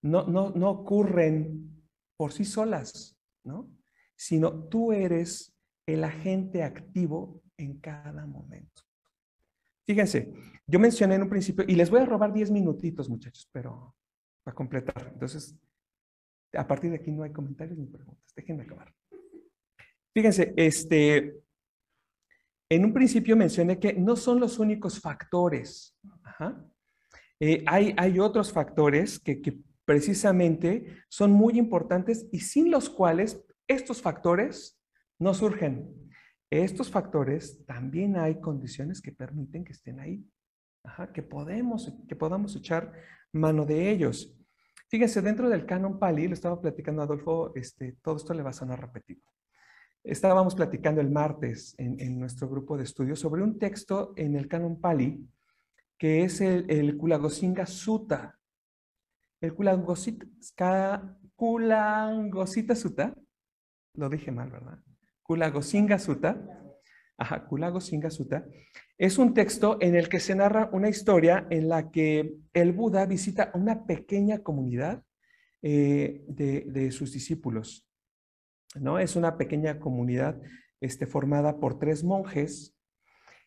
[SPEAKER 1] No ocurren por sí solas, ¿no? Sino tú eres el agente activo en cada momento. Fíjense, yo mencioné en un principio, y les voy a robar 10 minutitos, muchachos, pero para completar. Entonces, a partir de aquí no hay comentarios ni preguntas. Déjenme acabar. Fíjense, en un principio mencioné que no son los únicos factores. Ajá. Hay otros factores que precisamente son muy importantes y sin los cuales estos factores no surgen. Estos factores también hay condiciones que permiten que estén ahí. Ajá, que podamos echar mano de ellos. Fíjense, dentro del canon Pali, lo estaba platicando Adolfo, todo esto le va a sonar repetido. Estábamos platicando el martes en nuestro grupo de estudio sobre un texto en el canon Pali que es el Kulagosinga Sutta. El Kulangosita Sutta, lo dije mal, ¿verdad? Kulagosinga Sutta. Ajá, Kulagosinga Sutta. Es un texto en el que se narra una historia en la que el Buda visita una pequeña comunidad de sus discípulos, ¿no? Es una pequeña comunidad formada por 3 monjes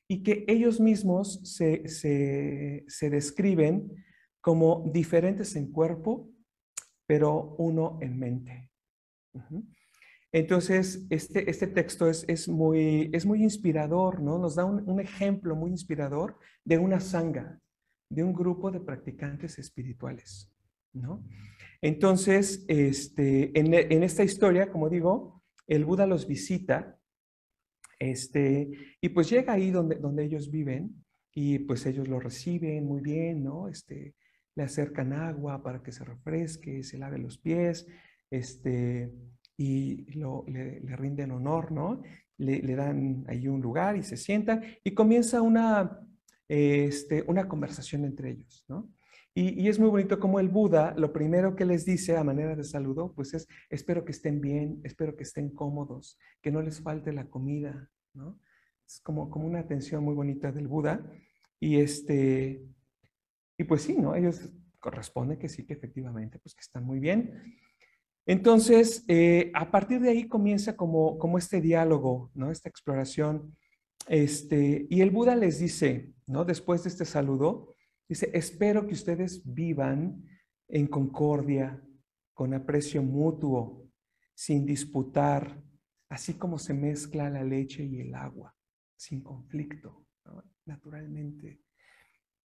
[SPEAKER 1] y que ellos mismos se describen como diferentes en cuerpo, pero uno en mente. Entonces, este texto es muy inspirador, ¿no? Nos da un ejemplo muy inspirador de una sangha, de un grupo de practicantes espirituales, ¿no? Entonces, en esta historia, como digo, el Buda los visita, y pues llega ahí donde ellos viven, y pues ellos lo reciben muy bien, ¿no? Le acercan agua para que se refresque, se lave los pies, y le rinden honor, ¿no? Le dan ahí un lugar y se sientan y comienza una conversación entre ellos, ¿no? Y es muy bonito como el Buda, lo primero que les dice a manera de saludo, pues es, espero que estén bien, espero que estén cómodos, que no les falte la comida, ¿no? Es como una atención muy bonita del Buda. Y y pues sí, ¿no? Ellos corresponde que sí, que efectivamente, pues que están muy bien. Entonces, a partir de ahí comienza como este diálogo, ¿no? Esta exploración. Y el Buda les dice, ¿no? Después de este saludo, dice, espero que ustedes vivan en concordia, con aprecio mutuo, sin disputar, así como se mezcla la leche y el agua, sin conflicto, ¿no? Naturalmente,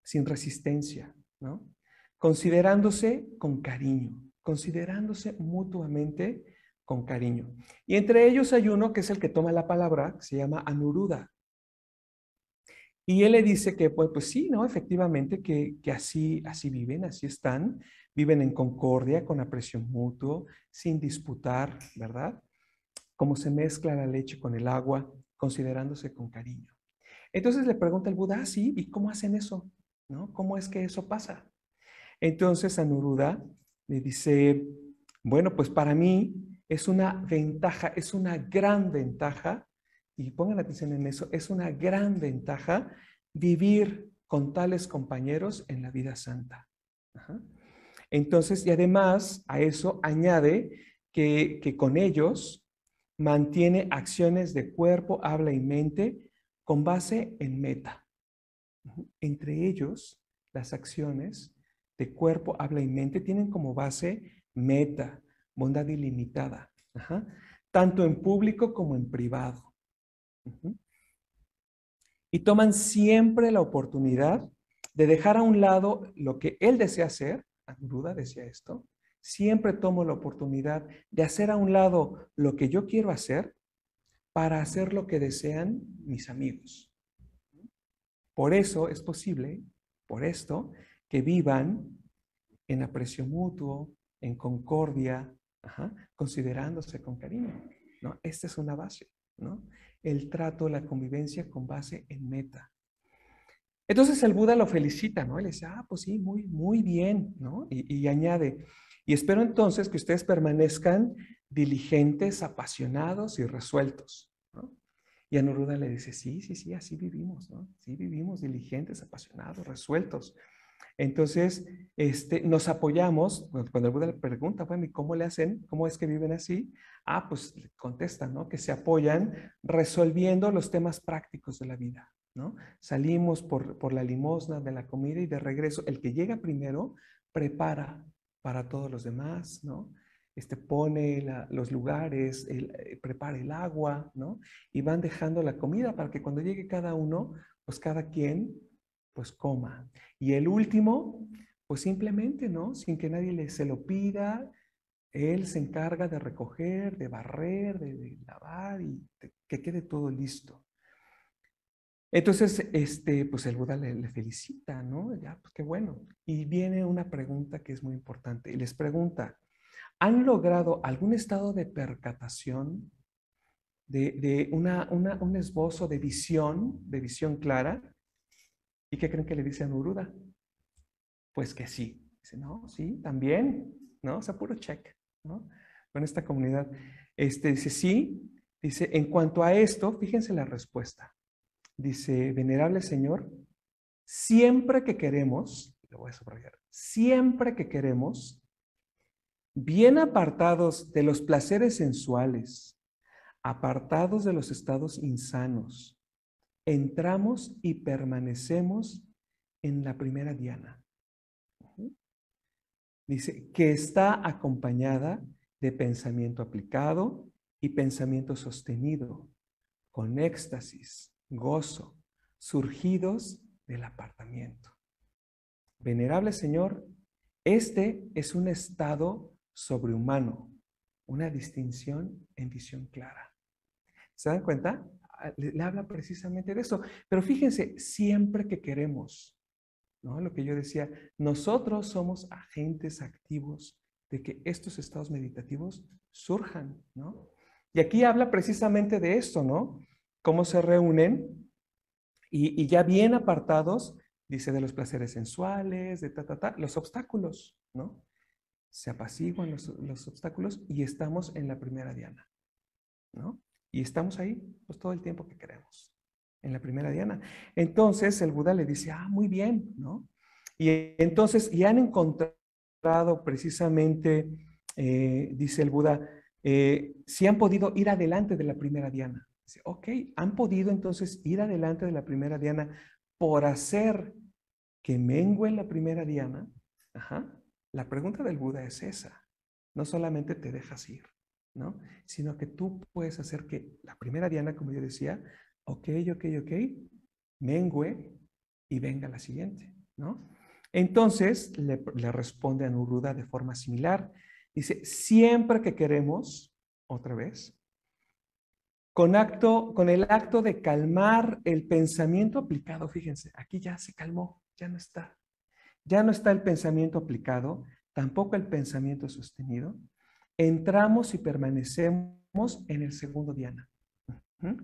[SPEAKER 1] sin resistencia, ¿no? Considerándose con cariño, considerándose mutuamente con cariño. Y entre ellos hay uno que es el que toma la palabra, que se llama Anuruddha. Y él le dice que, pues sí, ¿no? Efectivamente, que así viven, así están, viven en concordia, con aprecio mutuo, sin disputar, ¿verdad? Como se mezcla la leche con el agua, considerándose con cariño. Entonces le pregunta el Buda, sí, ¿y cómo hacen eso? ¿No? ¿Cómo es que eso pasa? Entonces Anuruddha le dice, bueno, pues para mí es una ventaja, es una gran ventaja, y pongan atención en eso, es una gran ventaja vivir con tales compañeros en la vida santa. Ajá. Entonces, y además a eso añade que con ellos mantiene acciones de cuerpo, habla y mente con base en meta. Entre ellos, las acciones de cuerpo, habla y mente tienen como base meta, bondad ilimitada, ajá, tanto en público como en privado. Y toman siempre la oportunidad de dejar a un lado lo que él desea hacer. Anuruddha decía esto. Siempre tomo la oportunidad de hacer a un lado lo que yo quiero hacer para hacer lo que desean mis amigos. Por eso es posible, por esto, que vivan en aprecio mutuo, en concordia, ajá, considerándose con cariño, ¿no? Esta es una base, ¿no? El trato, la convivencia con base en meta. Entonces el Buda lo felicita, ¿no? Y le dice, pues sí, muy bien, ¿no? Y añade, y espero entonces que ustedes permanezcan diligentes, apasionados y resueltos, ¿no? Y Anuruddha le dice, sí, así vivimos, ¿no? Sí vivimos diligentes, apasionados, resueltos. Entonces, nos apoyamos, cuando el Buda le pregunta, bueno, ¿y cómo le hacen? ¿Cómo es que viven así? Pues contestan, ¿no? Que se apoyan resolviendo los temas prácticos de la vida, ¿no? Salimos por la limosna de la comida y de regreso, el que llega primero prepara para todos los demás, ¿no? Pone los lugares, prepara el agua, ¿no? Y van dejando la comida para que cuando llegue cada uno, pues cada quien, pues coma. Y el último, pues simplemente, ¿no? Sin que nadie se lo pida, él se encarga de recoger, de barrer, de lavar y que quede todo listo. Entonces, pues el Buda le felicita, ¿no? Ya, pues qué bueno. Y viene una pregunta que es muy importante. Y les pregunta, ¿han logrado algún estado de percatación, de un esbozo de visión clara? ¿Y qué creen que le dice a Anuruddha? Pues que sí. Dice, no, sí, también, ¿no? O sea, puro check, ¿no? Con esta comunidad. Dice, sí, dice, en cuanto a esto, fíjense la respuesta. Dice, venerable Señor, siempre que queremos, lo voy a subrayar, siempre que queremos, bien apartados de los placeres sensuales, apartados de los estados insanos, entramos y permanecemos en la primera dhyana. Dice que está acompañada de pensamiento aplicado y pensamiento sostenido, con éxtasis, gozo, surgidos del apartamiento. Venerable Señor, este es un estado sobrehumano, una distinción en visión clara. ¿Se dan cuenta? Le habla precisamente de eso. Pero fíjense, siempre que queremos, ¿no? Lo que yo decía, nosotros somos agentes activos de que estos estados meditativos surjan, ¿no? Y aquí habla precisamente de esto, ¿no? Cómo se reúnen y ya bien apartados, dice, de los placeres sensuales, de los obstáculos, ¿no? Se apaciguan los obstáculos y estamos en la primera dhyana, ¿no? Y estamos ahí pues todo el tiempo que queremos, en la primera dhyana. Entonces el Buda le dice, muy bien, ¿no? Y entonces, y han encontrado precisamente, dice el Buda, si han podido ir adelante de la primera dhyana. Dice, ok, han podido entonces ir adelante de la primera dhyana por hacer que mengue la primera dhyana. Ajá. La pregunta del Buda es esa. No solamente te dejas ir, ¿no? Sino que tú puedes hacer que la primera diana, como yo decía, ok, mengue y venga la siguiente, ¿no? Entonces le responde a Anuruddha de forma similar. Dice, siempre que queremos, otra vez, con el acto de calmar el pensamiento aplicado, fíjense, aquí ya se calmó, ya no está. Ya no está el pensamiento aplicado, tampoco el pensamiento sostenido. Entramos y permanecemos en el segundo dhyana. ¿Mm?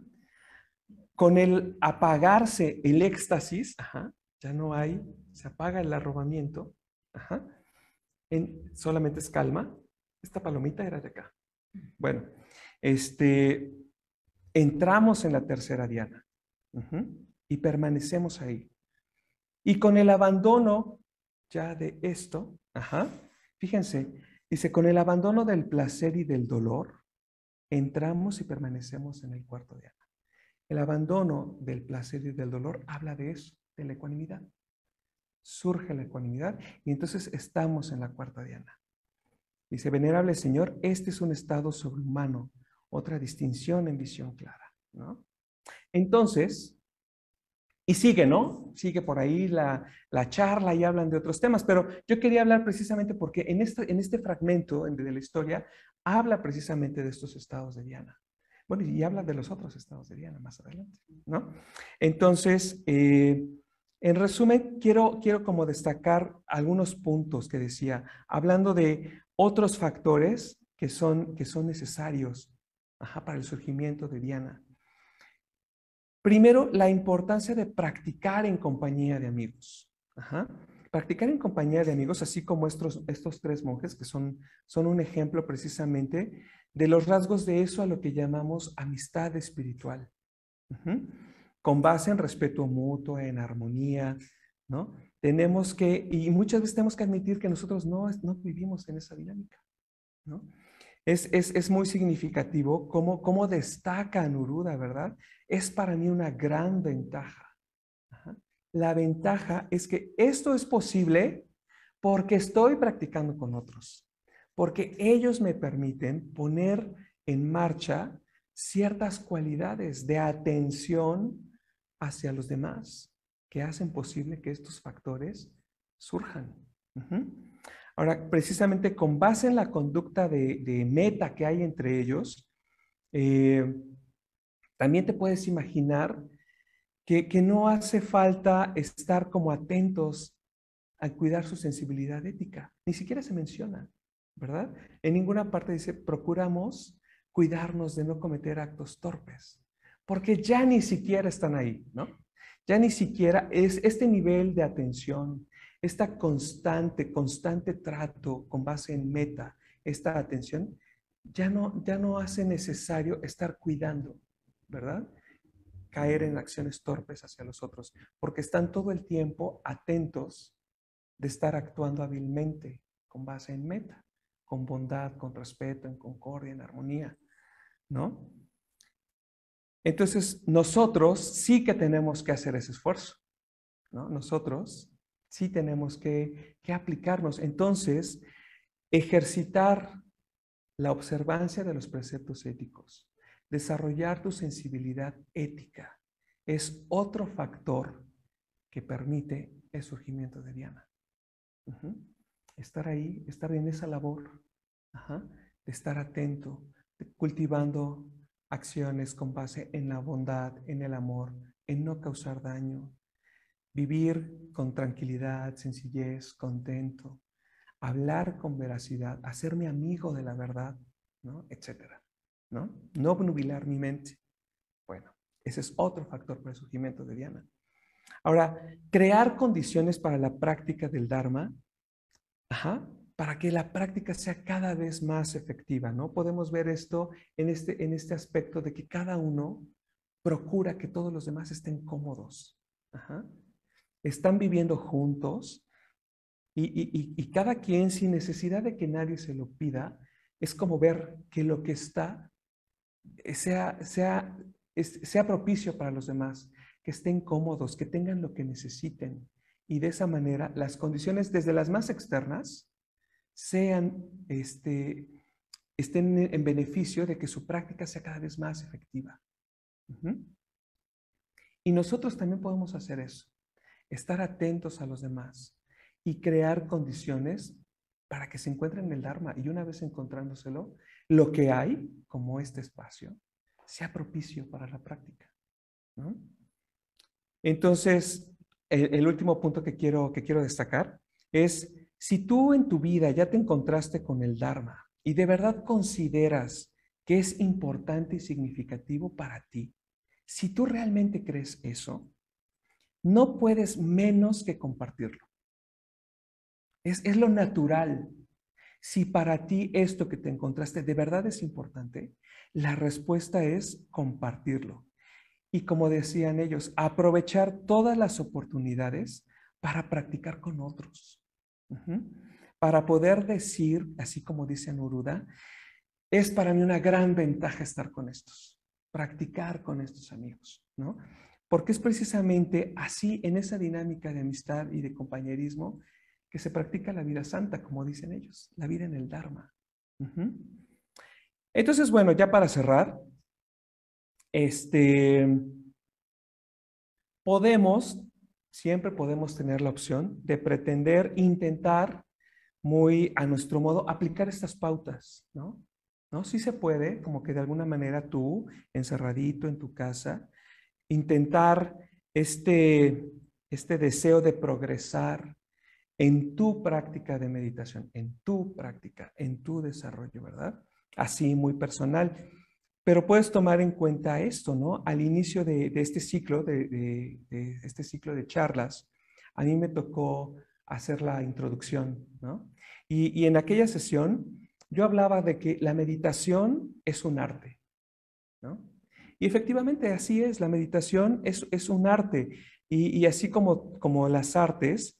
[SPEAKER 1] Con el apagarse el éxtasis, ya no hay, se apaga el arrobamiento, solamente es calma. Esta palomita era de acá. Bueno, entramos en la tercera dhyana y permanecemos ahí. Y con el abandono ya de esto, fíjense, dice, con el abandono del placer y del dolor, entramos y permanecemos en el cuarto dhyana. El abandono del placer y del dolor habla de eso, de la ecuanimidad. Surge la ecuanimidad y entonces estamos en la cuarta dhyana. Dice, venerable Señor, este es un estado sobrehumano, otra distinción en visión clara, ¿no? Entonces, y sigue, ¿no? Sigue por ahí la charla y hablan de otros temas, pero yo quería hablar precisamente porque en este fragmento de la historia habla precisamente de estos estados de dhyana. Bueno, y habla de los otros estados de dhyana más adelante, ¿no? Entonces, en resumen, quiero como destacar algunos puntos que decía, hablando de otros factores que son necesarios para el surgimiento de dhyana. Primero, la importancia de practicar en compañía de amigos. Practicar en compañía de amigos, así como estos tres monjes, que son un ejemplo precisamente de los rasgos de eso a lo que llamamos amistad espiritual. Con base en respeto mutuo, en armonía, ¿no? Tenemos que, y muchas veces tenemos que admitir que nosotros no vivimos en esa dinámica, ¿no? Es muy significativo cómo destaca Anuruddha, ¿verdad? Es para mí una gran ventaja. La ventaja es que esto es posible porque estoy practicando con otros, porque ellos me permiten poner en marcha ciertas cualidades de atención hacia los demás que hacen posible que estos factores surjan. Ahora, precisamente con base en la conducta de meta que hay entre ellos, también te puedes imaginar que no hace falta estar como atentos a cuidar su sensibilidad ética. Ni siquiera se menciona, ¿verdad? En ninguna parte dice, procuramos cuidarnos de no cometer actos torpes, porque ya ni siquiera están ahí, ¿no? Ya ni siquiera es este nivel de atención, esta constante trato con base en meta, esta atención, ya no hace necesario estar cuidando, ¿verdad? Caer en acciones torpes hacia los otros, porque están todo el tiempo atentos de estar actuando hábilmente con base en meta, con bondad, con respeto, en concordia, en armonía, ¿no? Entonces, nosotros sí que tenemos que hacer ese esfuerzo, ¿no? Nosotros sí tenemos que aplicarnos. Entonces, ejercitar la observancia de los preceptos éticos, desarrollar tu sensibilidad ética, es otro factor que permite el surgimiento de dhyana. Estar ahí, estar en esa labor, de estar atento, cultivando acciones con base en la bondad, en el amor, en no causar daño, vivir con tranquilidad, sencillez, contento, hablar con veracidad, hacerme amigo de la verdad, ¿no? Etcétera, ¿no? No obnubilar mi mente. Bueno, ese es otro factor para el surgimiento de dhyana. Ahora, crear condiciones para la práctica del Dharma, para que la práctica sea cada vez más efectiva, ¿no? Podemos ver esto en este aspecto de que cada uno procura que todos los demás estén cómodos. Están viviendo juntos y cada quien, sin necesidad de que nadie se lo pida, es como ver que lo que está sea propicio para los demás, que estén cómodos, que tengan lo que necesiten. Y de esa manera, las condiciones desde las más externas sean estén en beneficio de que su práctica sea cada vez más efectiva. Y nosotros también podemos hacer eso, estar atentos a los demás y crear condiciones para que se encuentren el Dharma. Y una vez encontrándoselo, lo que hay, como este espacio, sea propicio para la práctica, ¿no? Entonces, el último punto que quiero destacar es, si tú en tu vida ya te encontraste con el Dharma y de verdad consideras que es importante y significativo para ti, si tú realmente crees eso, no puedes menos que compartirlo. Es lo natural. Si para ti esto que te encontraste de verdad es importante, la respuesta es compartirlo. Y como decían ellos, aprovechar todas las oportunidades para practicar con otros. Para poder decir, así como dice Anuruddha, es para mí una gran ventaja estar con estos, practicar con estos amigos, ¿no? Porque es precisamente así, en esa dinámica de amistad y de compañerismo, que se practica la vida santa, como dicen ellos, la vida en el Dharma. Entonces, bueno, ya para cerrar, siempre podemos tener la opción de pretender, intentar, muy a nuestro modo, aplicar estas pautas, ¿no? ¿No? Sí se puede, como que de alguna manera tú, encerradito en tu casa, intentar este deseo de progresar en tu práctica de meditación, en tu práctica, en tu desarrollo, ¿verdad? Así, muy personal. Pero puedes tomar en cuenta esto, ¿no? Al inicio de este ciclo, de este ciclo de charlas, a mí me tocó hacer la introducción, ¿no? Y en aquella sesión yo hablaba de que la meditación es un arte, ¿no? Y efectivamente así es, la meditación es un arte. Y así como las artes,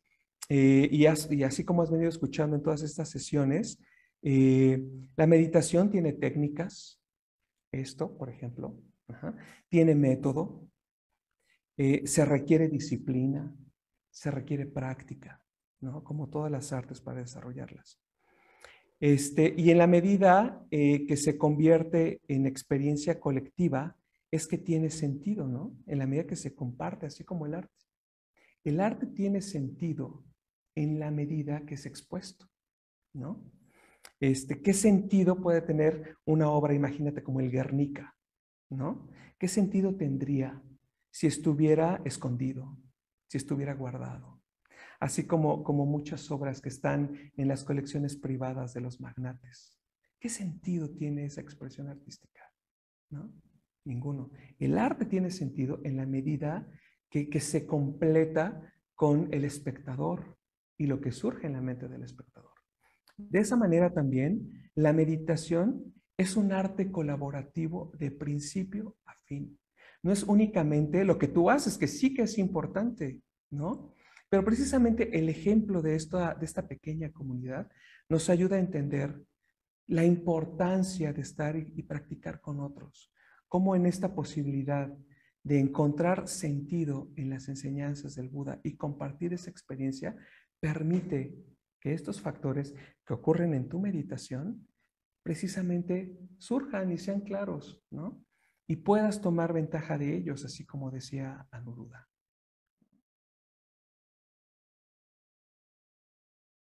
[SPEAKER 1] y así como has venido escuchando en todas estas sesiones, la meditación tiene técnicas, esto, por ejemplo, tiene método, se requiere disciplina, se requiere práctica, ¿no? Como todas las artes para desarrollarlas. Y en la medida que se convierte en experiencia colectiva, es que tiene sentido, ¿no? En la medida que se comparte, así como el arte. El arte tiene sentido en la medida que es expuesto, ¿no? ¿Qué sentido puede tener una obra, imagínate, como el Guernica, ¿no? ¿Qué sentido tendría si estuviera escondido, si estuviera guardado? Así como muchas obras que están en las colecciones privadas de los magnates. ¿Qué sentido tiene esa expresión artística? ¿No? Ninguno. El arte tiene sentido en la medida que se completa con el espectador y lo que surge en la mente del espectador. De esa manera también, la meditación es un arte colaborativo de principio a fin. No es únicamente lo que tú haces, que sí que es importante, ¿no? Pero precisamente el ejemplo de esta pequeña comunidad nos ayuda a entender la importancia de estar y practicar con otros. Cómo en esta posibilidad de encontrar sentido en las enseñanzas del Buda y compartir esa experiencia permite que estos factores que ocurren en tu meditación precisamente surjan y sean claros, ¿no? Y puedas tomar ventaja de ellos, así como decía Anuruddha.